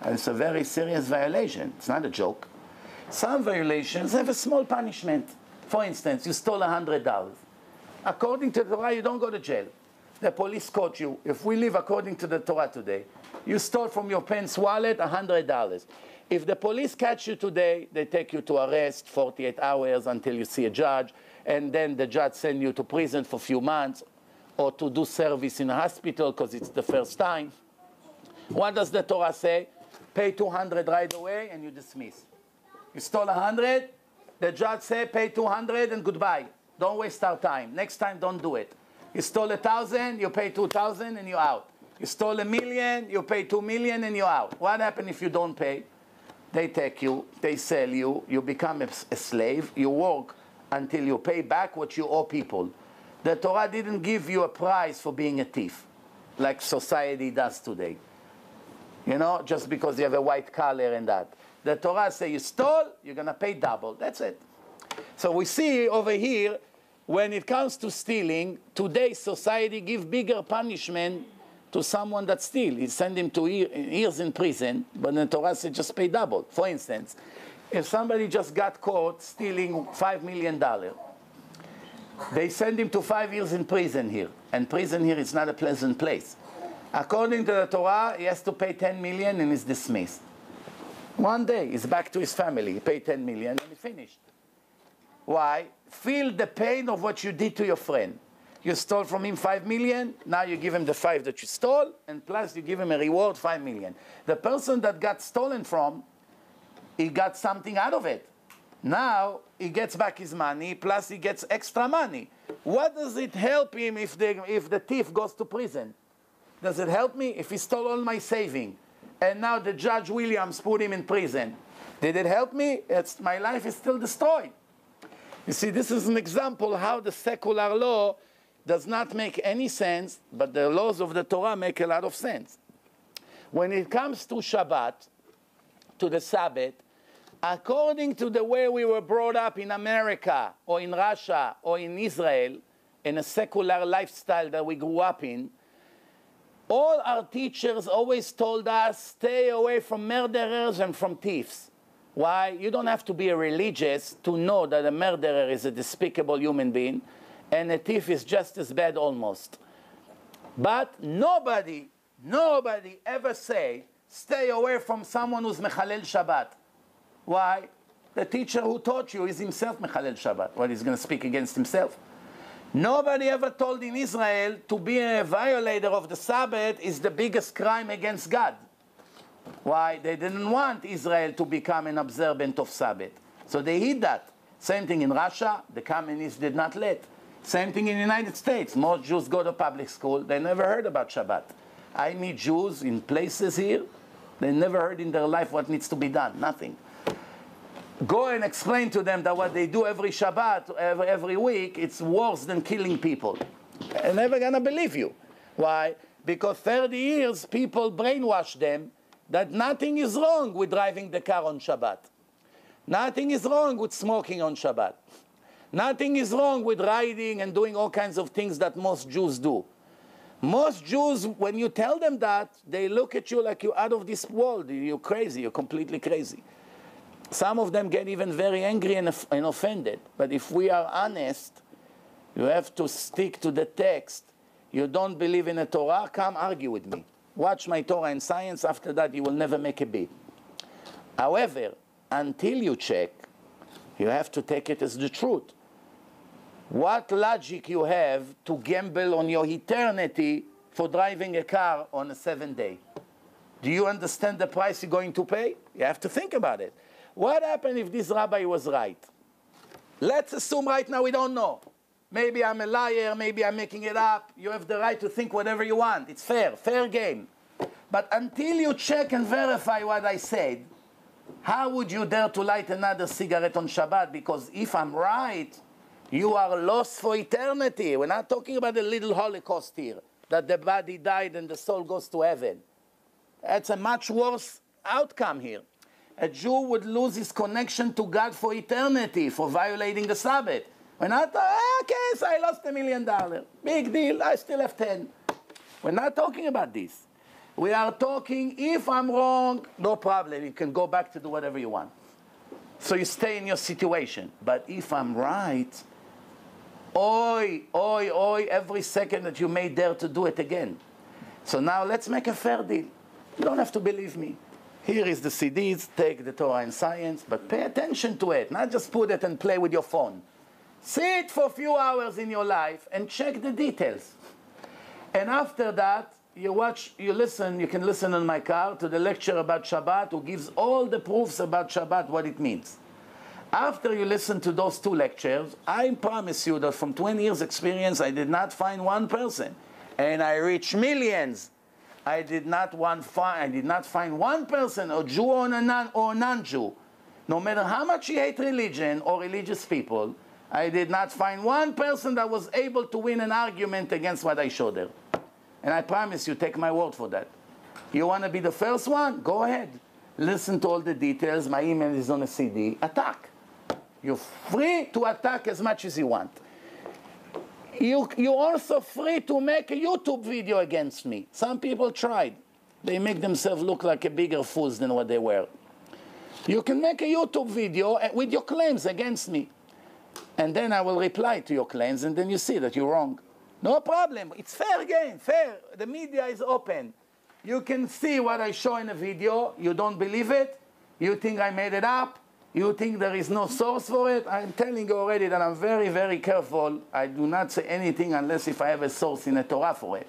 It's a very serious violation. It's not a joke. Some violations have a small punishment. For instance, you stole $100. According to the Torah, you don't go to jail. The police caught you. If we live according to the Torah today, you stole from your pants wallet $100. If the police catch you today, they take you to arrest 48 hours until you see a judge, and then the judge sends you to prison for a few months. or to do service in a hospital because it's the first time. What does the Torah say? Pay 200 right away and you dismiss. You stole 100, the judge say pay 200 and goodbye. Don't waste our time. Next time, don't do it. You stole 1,000, you pay 2,000 and you're out. You stole 1,000,000, you pay 2,000,000 and you're out. What happens if you don't pay? They take you, they sell you, you become a slave, you work until you pay back what you owe people. The Torah didn't give you a prize for being a thief, like society does today. You know, just because you have a white collar and that. The Torah says you stole, you're going to pay double. That's it. So we see over here, when it comes to stealing, today's society gives bigger punishment to someone that steals. He send him to years in prison, but the Torah says just pay double. For instance, if somebody just got caught stealing $5 million, they send him to 5 years in prison here. And prison here is not a pleasant place. According to the Torah, he has to pay 10 million and is dismissed. One day, he's back to his family. He paid 10 million and he finished. Why? Feel the pain of what you did to your friend. You stole from him 5 million, now you give him the 5 that you stole, and plus you give him a reward, 5 million. The person that got stolen from, he got something out of it. Now, he gets back his money, plus he gets extra money. What does it help him if the thief goes to prison? Does it help me if he stole all my saving? And now the Judge Williams put him in prison. Did it help me? My life is still destroyed. You see, this is an example how the secular law does not make any sense, but the laws of the Torah make a lot of sense. When it comes to Shabbat, to the Sabbath, according to the way we were brought up in America, or in Russia, or in Israel, in a secular lifestyle that we grew up in, all our teachers always told us, stay away from murderers and from thieves. Why? You don't have to be a religious to know that a murderer is a despicable human being, and a thief is just as bad almost. But nobody ever say, stay away from someone who's Mechalel Shabbat. Why? The teacher who taught you is himself Mechalel Shabbat. What, he's going to speak against himself? Nobody ever told in Israel to be a violator of the Sabbath is the biggest crime against God. Why? They didn't want Israel to become an observant of Sabbath. So they hid that. Same thing in Russia, the communists did not let. Same thing in the United States. Most Jews go to public school, they never heard about Shabbat. I meet Jews in places here, they never heard in their life what needs to be done, nothing. Go and explain to them that what they do every Shabbat, every week, it's worse than killing people. They're never going to believe you. Why? Because 30 years people brainwash them that nothing is wrong with driving the car on Shabbat. Nothing is wrong with smoking on Shabbat. Nothing is wrong with riding and doing all kinds of things that most Jews do. Most Jews, when you tell them that, they look at you like you're out of this world. You're crazy. You're completely crazy. Some of them get even very angry and offended. But if we are honest, you have to stick to the text. You don't believe in the Torah? Come argue with me. Watch my Torah and Science. After that, you will never make a bit. However, until you check, you have to take it as the truth. What logic you have to gamble on your eternity for driving a car on a 7th day? Do you understand the price you're going to pay? You have to think about it. What happened if this rabbi was right? Let's assume right now we don't know. Maybe I'm a liar, maybe I'm making it up. You have the right to think whatever you want. It's fair game. But until you check and verify what I said, how would you dare to light another cigarette on Shabbat? Because if I'm right, you are lost for eternity. We're not talking about a little Holocaust here, that the body died and the soul goes to heaven. That's a much worse outcome here. A Jew would lose his connection to God for eternity for violating the Sabbath. We're not, okay, so I lost $1 million. Big deal, I still have 10. We're not talking about this. We are talking, if I'm wrong, no problem. You can go back to do whatever you want. So you stay in your situation. But if I'm right, every second that you may dare to do it again. So now let's make a fair deal. You don't have to believe me. Here is the CDs, take the Torah and Science, but pay attention to it, not just put it and play with your phone. Sit for a few hours in your life and check the details. And after that, you listen, you can listen in my car to the lecture about Shabbat, who gives all the proofs about Shabbat, what it means. After you listen to those 2 lectures, I promise you that from 20 years experience, I did not find one person. And I reached millions. I did not find one person, a Jew or a non-Jew. No matter how much he hates religion or religious people, I did not find one person that was able to win an argument against what I showed her. And I promise you, take my word for that. You want to be the first one? Go ahead. Listen to all the details. My email is on a CD. Attack. You're free to attack as much as you want. You're also free to make a YouTube video against me. Some people tried. They make themselves look like a bigger fools than what they were. You can make a YouTube video with your claims against me. And then I will reply to your claims, and then you see that you're wrong. No problem. It's fair game, fair. The media is open. You can see what I show in a video. You don't believe it. You think I made it up. You think there is no source for it. I'm telling you already that I'm very, very careful. I do not say anything unless if I have a source in the Torah for it.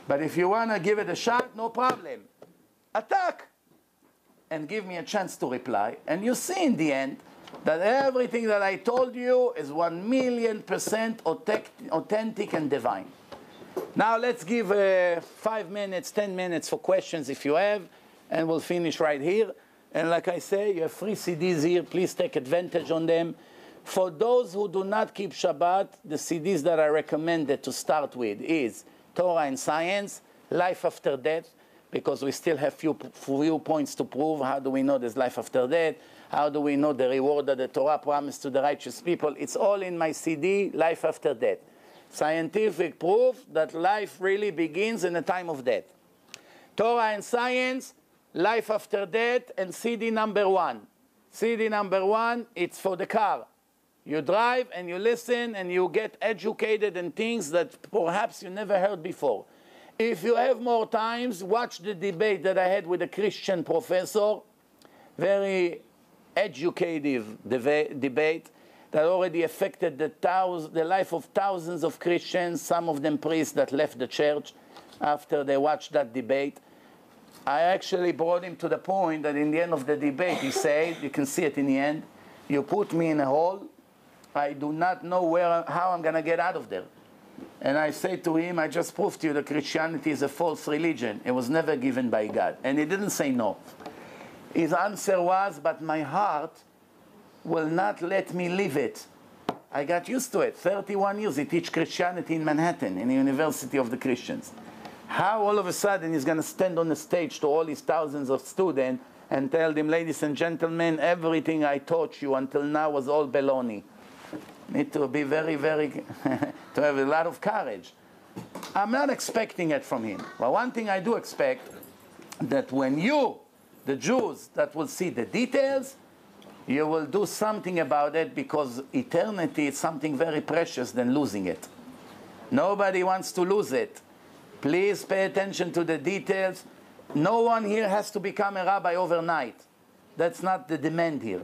But if you want to give it a shot, no problem. Attack. And give me a chance to reply. And you see in the end that everything that I told you is 1,000,000% authentic and divine. Now let's give 5 minutes, 10 minutes for questions if you have, and we'll finish right here. And like I say, you have free CDs here. Please take advantage on them. For those who do not keep Shabbat, the CDs that I recommended to start with is Torah and Science, Life After Death, because we still have few points to prove. How do we know there's life after death? How do we know the reward that the Torah promised to the righteous people? It's all in my CD, Life After Death. Scientific proof that life really begins in the time of death. Torah and Science, Life After Death, and CD number 1. CD number 1, it's for the car. You drive and you listen and you get educated in things that perhaps you never heard before. If you have more times, watch the debate that I had with a Christian professor. Very educative debate that already affected the life of thousands of Christians, some of them priests that left the church after they watched that debate. I actually brought him to the point that in the end of the debate, he said, you can see it in the end, you put me in a hole, I do not know how I'm going to get out of there. And I say to him, I just proved to you that Christianity is a false religion. It was never given by God. And he didn't say no. His answer was, but my heart will not let me live it. I got used to it. 31 years he teach Christianity in Manhattan, in the University of the Christians. How all of a sudden he's going to stand on the stage to all his thousands of students and tell them, ladies and gentlemen, everything I taught you until now was all baloney. Need to be very, very, to have a lot of courage. I'm not expecting it from him. But one thing I do expect, that when you, the Jews, that will see the details, you will do something about it, because eternity is something very precious than losing it. Nobody wants to lose it. Please pay attention to the details. No one here has to become a rabbi overnight. That's not the demand here.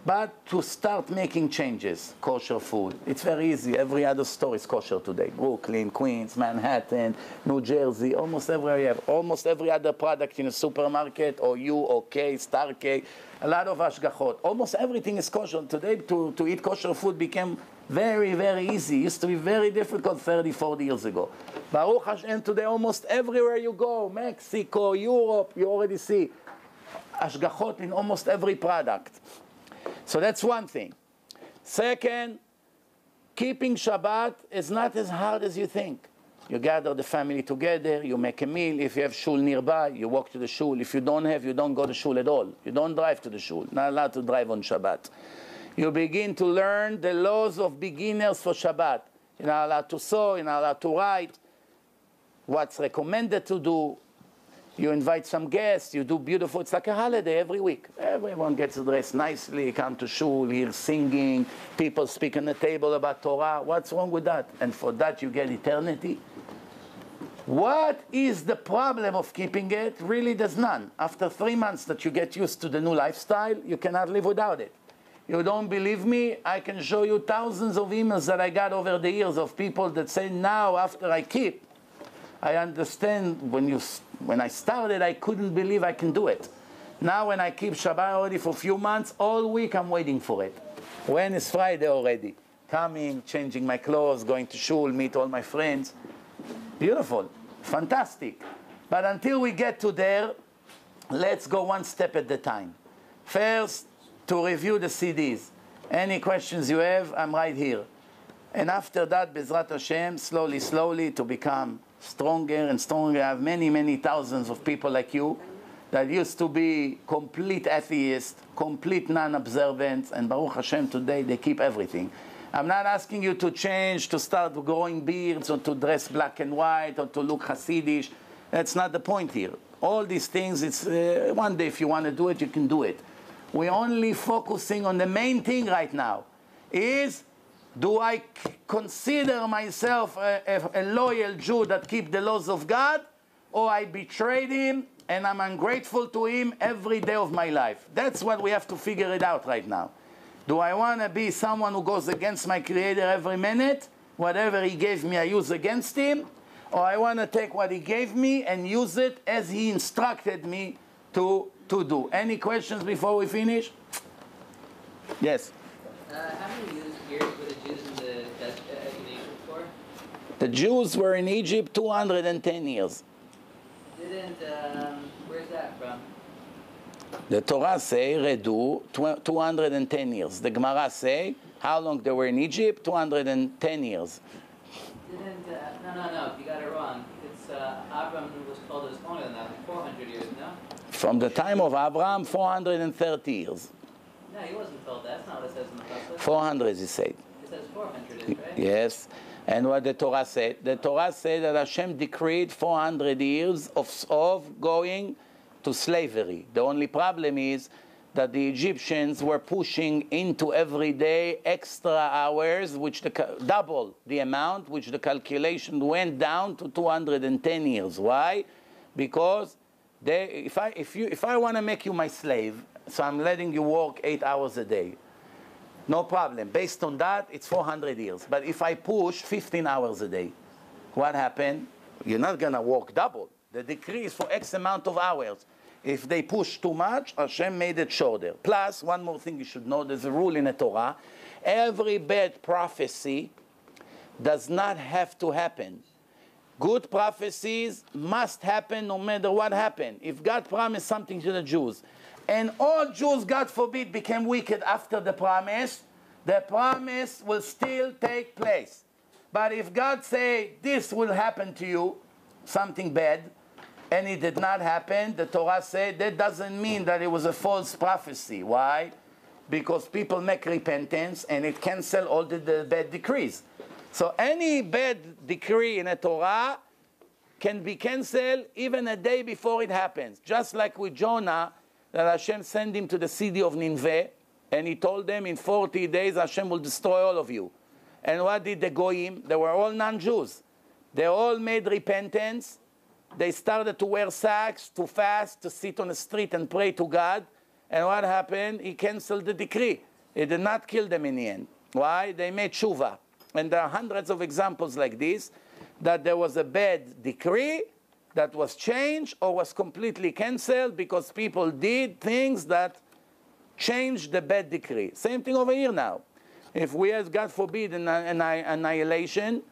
But to start making changes, kosher food, it's very easy. Every other store is kosher today. Brooklyn, Queens, Manhattan, New Jersey, almost everywhere you have. Almost every other product in a supermarket, or U, or K, Star K, a lot of ashgachot. Almost everything is kosher. Today, to eat kosher food became very, very easy. It used to be very difficult 30, 40 years ago. Baruch Hashem, today almost everywhere you go, Mexico, Europe, you already see ashgachot in almost every product. So that's one thing. Second, keeping Shabbat is not as hard as you think. You gather the family together, you make a meal. If you have shul nearby, you walk to the shul. If you don't have, you don't go to shul at all. You don't drive to the shul. Not allowed to drive on Shabbat. You begin to learn the laws of beginners for Shabbat. You're not allowed to sew, you're not allowed to write, what's recommended to do. You invite some guests, you do beautiful, it's like a holiday every week. Everyone gets dressed nicely, come to shul, hear singing, people speak on the table about Torah. What's wrong with that? And for that you get eternity. What is the problem of keeping it? Really, there's none. After 3 months that you get used to the new lifestyle, you cannot live without it. You don't believe me? I can show you thousands of emails that I got over the years of people that say, now after I keep, I understand when I started, I couldn't believe I can do it. Now when I keep Shabbat already for a few months, all week I'm waiting for it. When is Friday already? Coming, changing my clothes, going to shul, meet all my friends. Beautiful, fantastic. But until we get to there, let's go one step at a time. First, to review the CDs. Any questions you have, I'm right here. And after that, Bezrat Hashem, slowly, slowly, to become stronger and stronger. I have many, many thousands of people like you that used to be complete atheists, complete non-observant, and Baruch Hashem, today they keep everything. I'm not asking you to change, to start growing beards, or to dress black and white, or to look Hasidish. That's not the point here. All these things, it's one day if you want to do it, you can do it. We're only focusing on the main thing right now, is do I consider myself a loyal Jew that keep the laws of God, or I betrayed him and I'm ungrateful to him every day of my life? That's what we have to figure it out right now. Do I want to be someone who goes against my Creator every minute? Whatever he gave me, I use against him? Or I want to take what he gave me and use it as he instructed me to do? Any questions before we finish? Yes? How many years were the Jews in Egypt for? The Jews were in Egypt 210 years. Where's that from? The Torah say, Redu, 210 years. The Gemara say, how long they were in Egypt? 210 years. No, you got it wrong. It's Abram was told it was longer than that, 400 years, no? From the time of Abraham, 430 years. No, he wasn't told that. That's not what it says in the Pasuk. 400, he said. It says 400, right? Yes. And what the Torah said? The Torah said that Hashem decreed 400 years of going to slavery. The only problem is that the Egyptians were pushing into every day extra hours, which double the amount, which the calculation went down to 210 years. Why? Because if I want to make you my slave, so I'm letting you work 8 hours a day, no problem. Based on that, it's 400 years. But if I push 15 hours a day, what happened? You're not going to work double. The decree is for X amount of hours. If they push too much, Hashem made it shorter. Plus, one more thing you should know, there's a rule in the Torah. Every bad prophecy does not have to happen. Good prophecies must happen no matter what happened. If God promised something to the Jews, and all Jews, God forbid, became wicked after the promise will still take place. But if God say, this will happen to you, something bad, and it did not happen, the Torah said that doesn't mean that it was a false prophecy. Why? Because people make repentance and it cancels all the bad decrees. So any bad decree in the Torah can be canceled even a day before it happens. Just like with Jonah, that Hashem sent him to the city of Nineveh, and he told them in 40 days Hashem will destroy all of you. And what did the Goyim? They were all non-Jews. They all made repentance. They started to wear sacks, to fast, to sit on the street and pray to God. And what happened? He canceled the decree. He did not kill them in the end. Why? They made tshuva. And there are hundreds of examples like this, that there was a bad decree that was changed or was completely canceled because people did things that changed the bad decree. Same thing over here now. If we have, God forbid, an annihilation,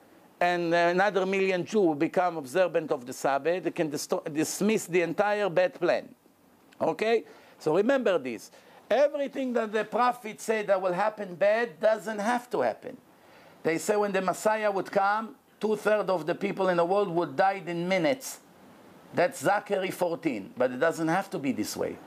and another million Jews will become observant of the Sabbath, they can dismiss the entire bad plan. Okay? So remember this. Everything that the prophet said that will happen bad doesn't have to happen. They say when the Messiah would come, 2/3 of the people in the world would die in minutes. That's Zechariah 14, but it doesn't have to be this way.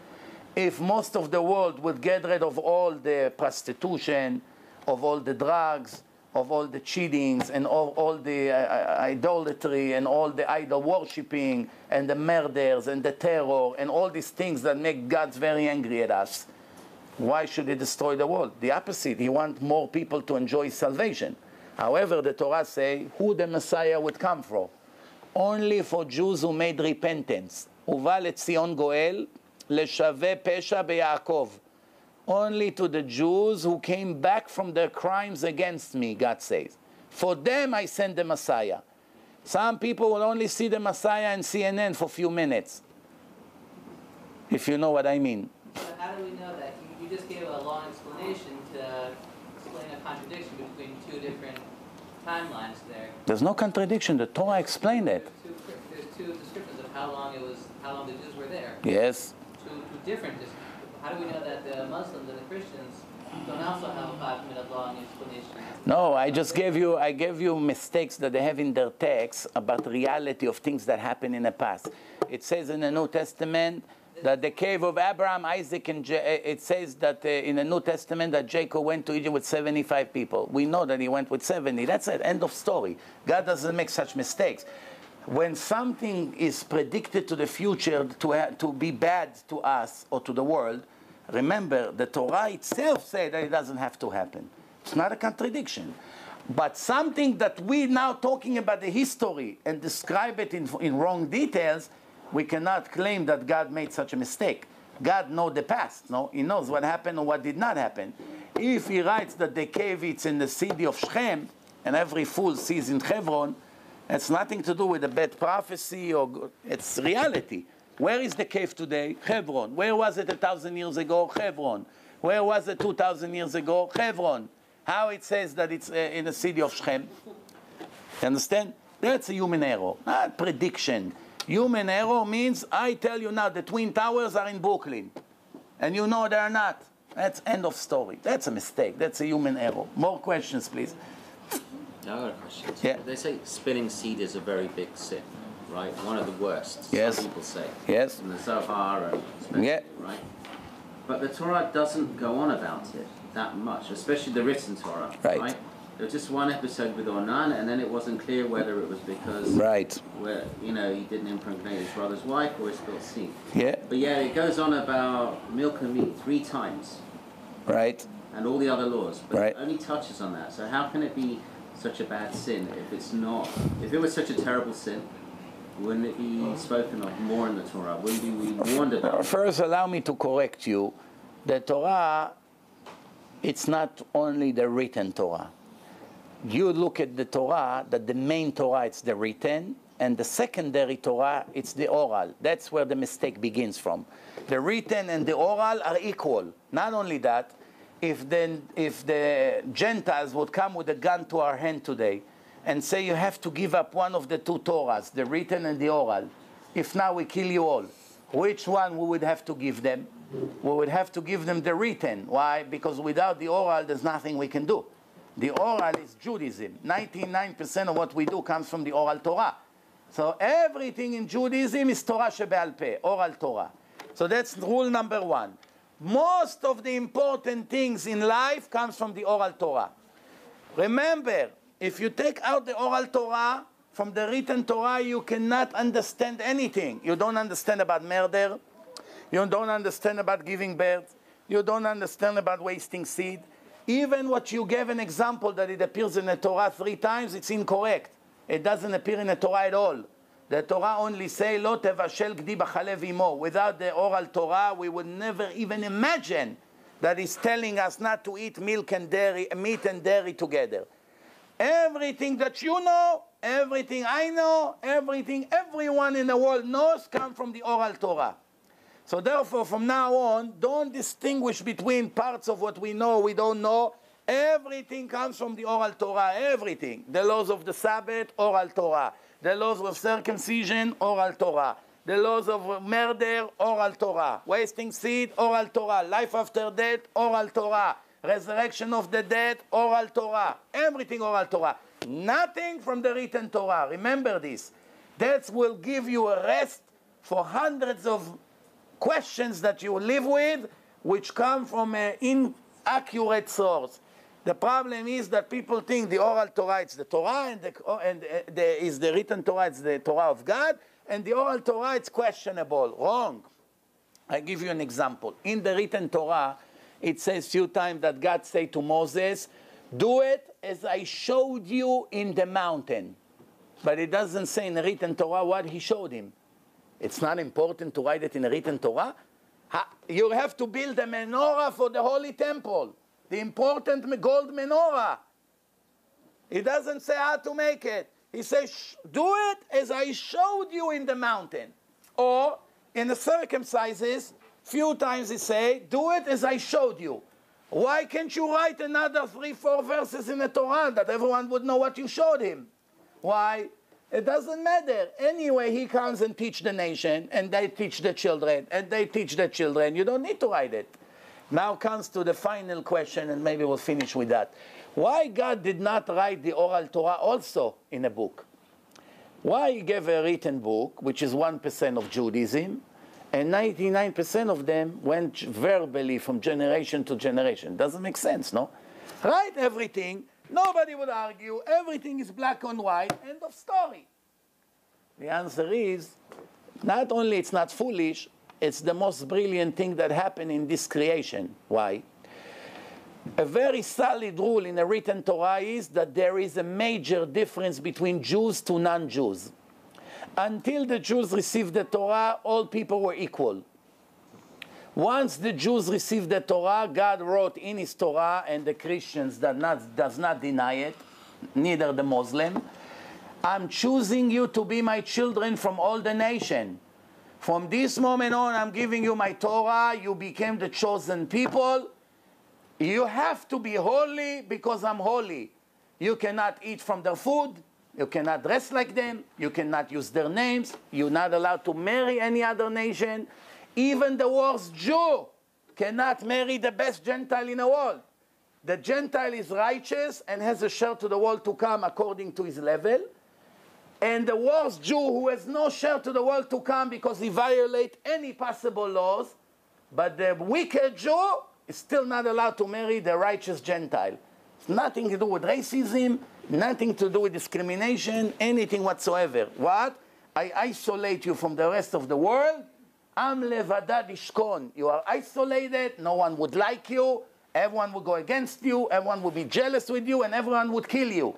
If most of the world would get rid of all the prostitution, of all the drugs, of all the cheatings, and all the idolatry, and all the idol worshipping, and the murders, and the terror, and all these things that make God very angry at us, why should he destroy the world? The opposite. He wants more people to enjoy salvation. However, the Torah say who the Messiah would come from. Only for Jews who made repentance. ובא לציון גואל, לשווה פשע ביעקב. Only to the Jews who came back from their crimes against me, God says. For them I send the Messiah. Some people will only see the Messiah in CNN for a few minutes, if you know what I mean. So how do we know that? You just gave a long explanation to explain a contradiction between two different timelines there. There's no contradiction. The Torah explained it. There's two descriptions of how long the Jews were there. Yes. Two different descriptions. How do we know that the Muslims and the Christians don't also have a 5-minute long explanation? No, I gave you mistakes that they have in their text about the reality of things that happen in the past. It says in the New Testament that the cave of Abraham, Isaac, and it says that in the New Testament that Jacob went to Egypt with 75 people. We know that he went with 70. That's it. End of story. God doesn't make such mistakes. When something is predicted to the future to be bad to us or to the world, remember, the Torah itself says that it doesn't have to happen. It's not a contradiction. But something that we now talking about the history and describe it in wrong details, we cannot claim that God made such a mistake. God knows the past. No, He knows what happened or what did not happen. If He writes that the cave is in the city of Shechem, and every fool sees in Hebron, it's nothing to do with a bad prophecy or good. It's reality. Where is the cave today? Hebron. Where was it 1,000 years ago? Hebron. Where was it 2,000 years ago? Hebron. How it says that it's in the city of Shechem? You understand? That's a human error, not prediction. Human error means I tell you now the Twin Towers are in Brooklyn, and you know they are not. That's end of story. That's a mistake. That's a human error. More questions, please. I got a question. Yeah. They say spinning seed is a very big sin, right? One of the worst. Yes. Some people say. Yes. In the Zohar and especially, Yeah. right? But the Torah doesn't go on about it that much, especially the written Torah, Right. There was just one episode with Ornan, and then it wasn't clear whether it was because where he didn't impregnate his brother's wife or he spilled seed. Yeah. But yeah, it goes on about milk and meat 3 times. Right. And all the other laws, but Right. it only touches on that. So how can it be such a bad sin if it's not? If it was such a terrible sin, wouldn't it be spoken of more in the Torah? Wouldn't we be warned about it? First, allow me to correct you. The Torah, it's not only the written Torah. You look at the Torah, that the main Torah, it's the written, and the secondary Torah, it's the oral. That's where the mistake begins from. The written and the oral are equal. Not only that, if the Gentiles would come with a gun to our hand today and say you have to give up one of the 2 Torahs, the written and the oral, if now we kill you all, which one we would have to give them? We would have to give them the written. Why? Because without the oral, there's nothing we can do. The oral is Judaism. 99% of what we do comes from the oral Torah. So everything in Judaism is Torah shebe'al peh, oral Torah. So that's rule number 1. Most of the important things in life comes from the oral Torah. Remember, if you take out the oral Torah from the written Torah, you cannot understand anything. You don't understand about murder. You don't understand about giving birth. You don't understand about wasting seed. Even what you gave an example that it appears in the Torah 3 times, it's incorrect. It doesn't appear in the Torah at all. The Torah only say, Lo tevashel gdi b'chalev imo. Without the oral Torah, we would never even imagine that it's telling us not to eat milk and dairy, meat and dairy together. Everything that you know, everything I know, everything everyone in the world knows comes from the oral Torah. So therefore, from now on, don't distinguish between parts of what we know, we don't know. Everything comes from the oral Torah, everything. The laws of the Sabbath, oral Torah. The laws of circumcision, oral Torah. The laws of murder, oral Torah. Wasting seed, oral Torah. Life after death, oral Torah. Resurrection of the dead, oral Torah. Everything oral Torah. Nothing from the written Torah. Remember this. That will give you a rest for hundreds of questions that you live with, which come from an inaccurate source. The problem is that people think the oral Torah is the Torah, and the written Torah is the Torah of God, and the oral Torah is questionable. Wrong. I give you an example. In the written Torah, it says few times that God said to Moses, do it as I showed you in the mountain. But it doesn't say in the written Torah what he showed him. It's not important to write it in the written Torah. You have to build a menorah for the holy temple. The important gold menorah. It doesn't say how to make it. He says, do it as I showed you in the mountain. Or in the circumcises, few times he say, do it as I showed you. Why can't you write another 3-4 verses in the Torah that everyone would know what you showed him? Why? It doesn't matter. Anyway, he comes and teach the nation, and they teach the children, and they teach the children. You don't need to write it. Now comes to the final question, and maybe we'll finish with that. Why God did not write the oral Torah also in a book? Why he gave a written book, which is 1% of Judaism, and 99% of them went verbally from generation to generation? Doesn't make sense, no? Write everything. Nobody would argue. Everything is black and white. End of story. The answer is, not only it's not foolish, it's the most brilliant thing that happened in this creation. Why? A very solid rule in a written Torah is that there is a major difference between Jews to non-Jews. Until the Jews received the Torah, all people were equal. Once the Jews received the Torah, God wrote in his Torah, and the Christians does not deny it, neither the Muslim, I'm choosing you to be my children from all the nation. From this moment on, I'm giving you my Torah. You became the chosen people. You have to be holy because I'm holy. You cannot eat from their food. You cannot dress like them. You cannot use their names. You're not allowed to marry any other nation. Even the worst Jew cannot marry the best Gentile in the world. The Gentile is righteous and has a share to the world to come according to his level. And the worst Jew who has no share to the world to come because he violates any possible laws, but the wicked Jew is still not allowed to marry the righteous Gentile. It's nothing to do with racism, nothing to do with discrimination, anything whatsoever. What? I isolate you from the rest of the world. Am levadad ishkon. You are isolated, no one would like you, everyone would go against you, everyone would be jealous with you, and everyone would kill you.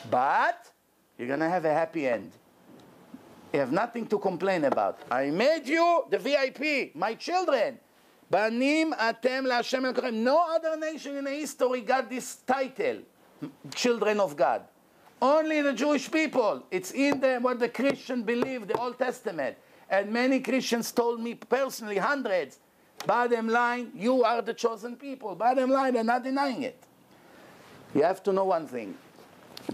But you're going to have a happy end. You have nothing to complain about. I made you the VIP, my children. Banim atem laHashem elokechem. No other nation in the history got this title, children of God. Only the Jewish people. It's in what the Christians believe, the Old Testament. And many Christians told me personally, hundreds, bottom line, you are the chosen people. Bottom line, they're not denying it. You have to know one thing.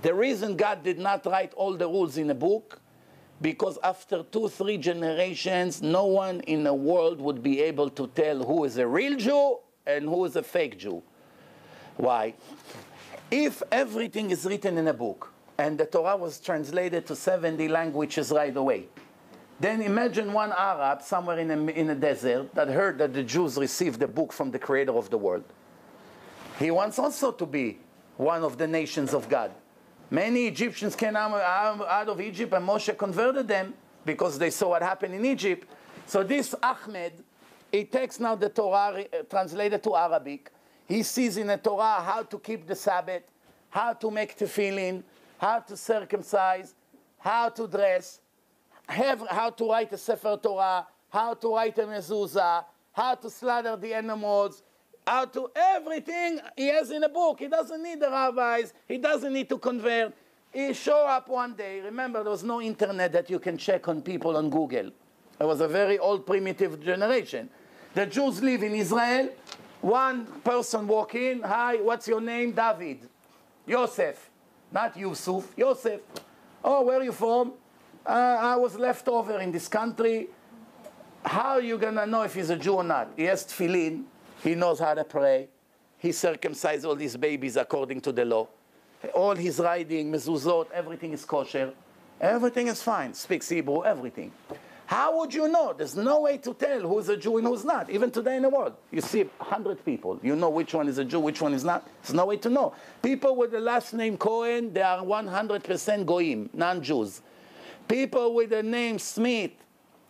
The reason God did not write all the rules in a book, because after 2-3 generations, no one in the world would be able to tell who is a real Jew and who is a fake Jew. Why? If everything is written in a book, and the Torah was translated to 70 languages right away, then imagine one Arab somewhere in a desert that heard that the Jews received the book from the creator of the world. He wants also to be one of the nations of God. Many Egyptians came out of Egypt, and Moshe converted them because they saw what happened in Egypt. So this Ahmed, he takes now the Torah translated to Arabic. He sees in the Torah how to keep the Sabbath, how to make tefillin, how to circumcise, how to dress, how to write a Sefer Torah, how to write a mezuzah, how to slaughter the animals, how to everything he has in a book. He doesn't need the rabbis. He doesn't need to convert. He show up one day. Remember, there was no internet that you can check on people on Google. It was a very old, primitive generation. The Jews live in Israel. One person walk in. Hi, what's your name? David. Yosef. Not Yusuf. Yosef. Oh, where are you from? I was left over in this country. How are you going to know if he's a Jew or not? He has tefillin. He knows how to pray. He circumcised all these babies according to the law. All his riding, mezuzot, everything is kosher. Everything is fine. Speaks Hebrew, everything. How would you know? There's no way to tell who's a Jew and who's not. Even today in the world. You see 100 people. You know which one is a Jew, which one is not. There's no way to know. People with the last name Cohen, they are 100% Goyim, non-Jews. People with the name Smith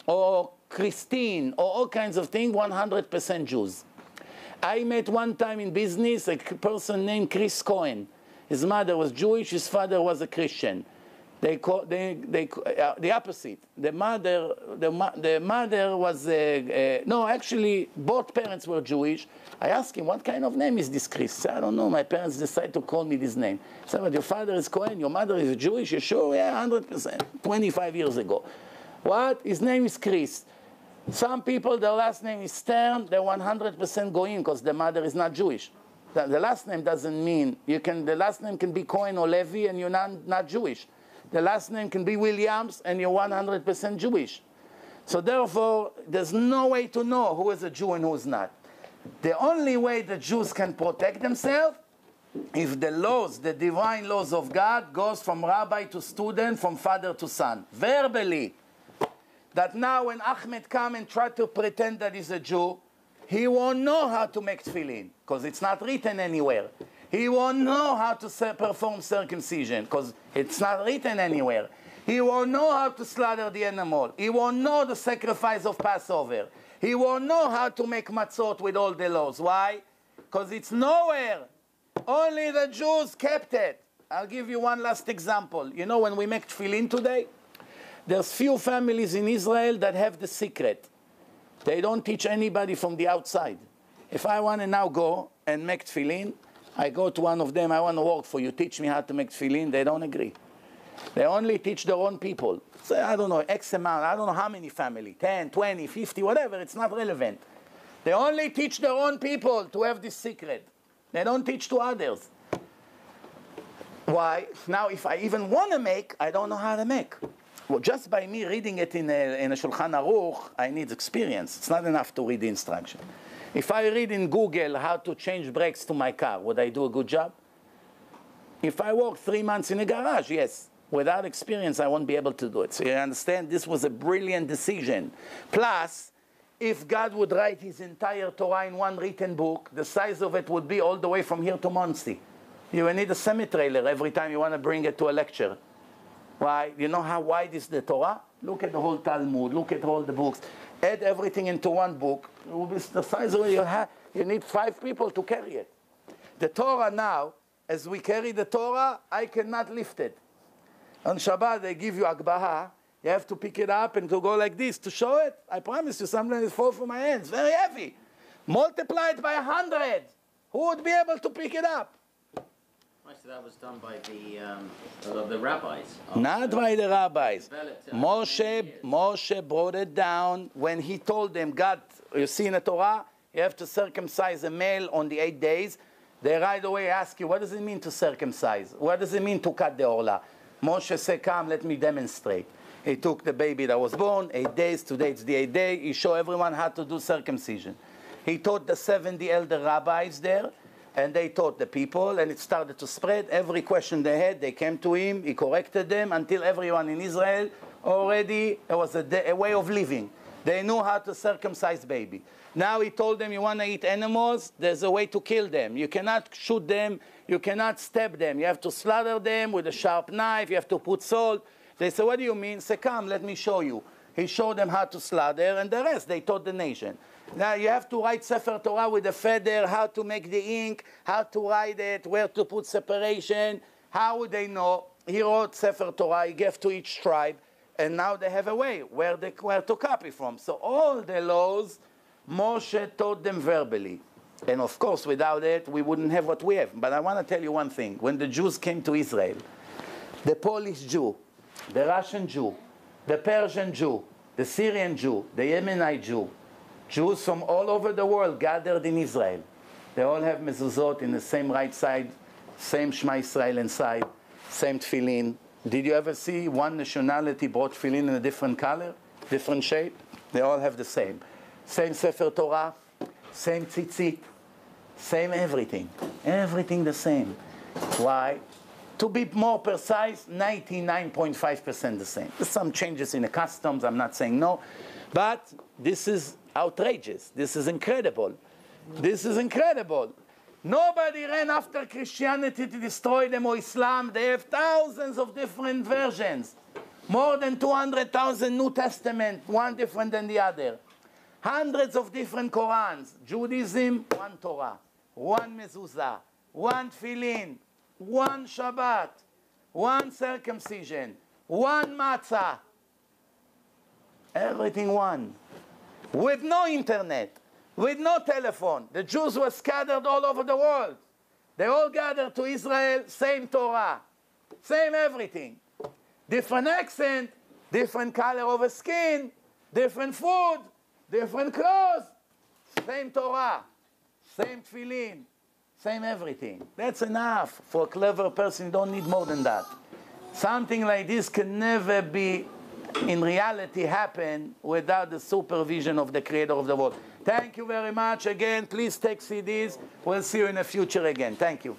or Christine or all kinds of things, 100% Jews. I met one time in business a person named Chris Cohen. His mother was Jewish, his father was a Christian. The opposite. The mother was no. Actually, both parents were Jewish. I asked him, "What kind of name is this, Chris?" He said, "I don't know. My parents decided to call me this name." I said, "But your father is Cohen. Your mother is Jewish. You sure?" "Yeah, 100%. 25 years ago." "What? His name is Chris." Some people, their last name is Stern. They're 100% Goyim because the mother is not Jewish. The last name doesn't mean you can. The last name can be Cohen or Levi, and you're not Jewish. The last name can be Williams, and you're 100% Jewish. So therefore, there's no way to know who is a Jew and who is not. The only way the Jews can protect themselves, if the laws, the divine laws of God, goes from rabbi to student, from father to son, verbally. That now when Ahmed come and try to pretend that he's a Jew, he won't know how to make tefillin, because it's not written anywhere. He won't know how to perform circumcision, because it's not written anywhere. He won't know how to slaughter the animal. He won't know the sacrifice of Passover. He won't know how to make matzot with all the laws. Why? Because it's nowhere. Only the Jews kept it. I'll give you one last example. You know, when we make tefillin today, there's few families in Israel that have the secret. They don't teach anybody from the outside. If I want to now go and make tefillin, I go to one of them, I want to work for you, teach me how to make tefillin. They don't agree. They only teach their own people. So I don't know, X amount, I don't know how many family, 10, 20, 50, whatever, it's not relevant. They only teach their own people to have this secret. They don't teach to others. Why? Now, if I even want to make, I don't know how to make. Well, just by me reading it in a Shulchan Aruch, I need experience. It's not enough to read the instruction. If I read in Google how to change brakes to my car, would I do a good job? If I work 3 months in a garage, yes. Without experience, I won't be able to do it. So you understand, this was a brilliant decision. Plus, if God would write his entire Torah in one written book, the size of it would be all the way from here to Monsey. You will need a semi-trailer every time you want to bring it to a lecture. Why? You know how wide is the Torah? Look at the whole Talmud. Look at all the books. Add everything into one book. It will be the size of it you have. You need 5 people to carry it. The Torah now, as we carry the Torah, I cannot lift it. On Shabbat, they give you Agbaha. You have to pick it up and to go like this to show it. I promise you, sometimes it falls from my hands. Very heavy. Multiply it by 100. Who would be able to pick it up? So that was done by the rabbis. Not by the rabbis. Moshe brought it down when he told them, God, you see in the Torah, you have to circumcise a male on the 8 days. They right away ask you, what does it mean to circumcise? What does it mean to cut the orla? Moshe said, come, let me demonstrate. He took the baby that was born, 8 days, today it's the 8th day. He showed everyone how to do circumcision. He taught the 70 elder rabbis there, and they taught the people, and it started to spread. Every question they had, they came to him, he corrected them, until everyone in Israel already, it was a way of living. They knew how to circumcise baby. Now he told them, you want to eat animals? There's a way to kill them. You cannot shoot them, you cannot stab them. You have to slaughter them with a sharp knife, you have to put salt. They said, what do you mean? Say, come, let me show you. He showed them how to slaughter, and the rest, they taught the nation. Now you have to write Sefer Torah with a feather, how to make the ink, how to write it, where to put separation. How would they know? He wrote Sefer Torah, he gave to each tribe, and now they have a way where to copy from. So all the laws, Moshe taught them verbally. And of course, without it, we wouldn't have what we have. But I want to tell you one thing. When the Jews came to Israel, the Polish Jew, the Russian Jew, the Persian Jew, the Syrian Jew, the Yemenite Jew, Jews from all over the world gathered in Israel. They all have mezuzot in the same right side, same Shema Israel inside, same tefillin. Did you ever see one nationality brought tefillin in a different color, different shape? They all have the same. Same Sefer Torah, same tzitzit, same everything. Everything the same. Why? To be more precise, 99.5% the same. There's some changes in the customs, I'm not saying no. But this is outrageous. This is incredible. This is incredible. Nobody ran after Christianity to destroy them or Islam. They have thousands of different versions. More than 200,000 New Testament, one different than the other. Hundreds of different Qurans. Judaism, one Torah, one mezuzah, one tefillin, one Shabbat, one circumcision, one matzah. Everything one. With no internet, with no telephone. The Jews were scattered all over the world. They all gathered to Israel, same Torah, same everything. Different accent, different color of the skin, different food, different clothes, same Torah, same tefillin, same everything. That's enough for a clever person. You don't need more than that. Something like this can never be, in reality, happen without the supervision of the Creator of the world. Thank you very much again. Please take CDs. We'll see you in the future again. Thank you.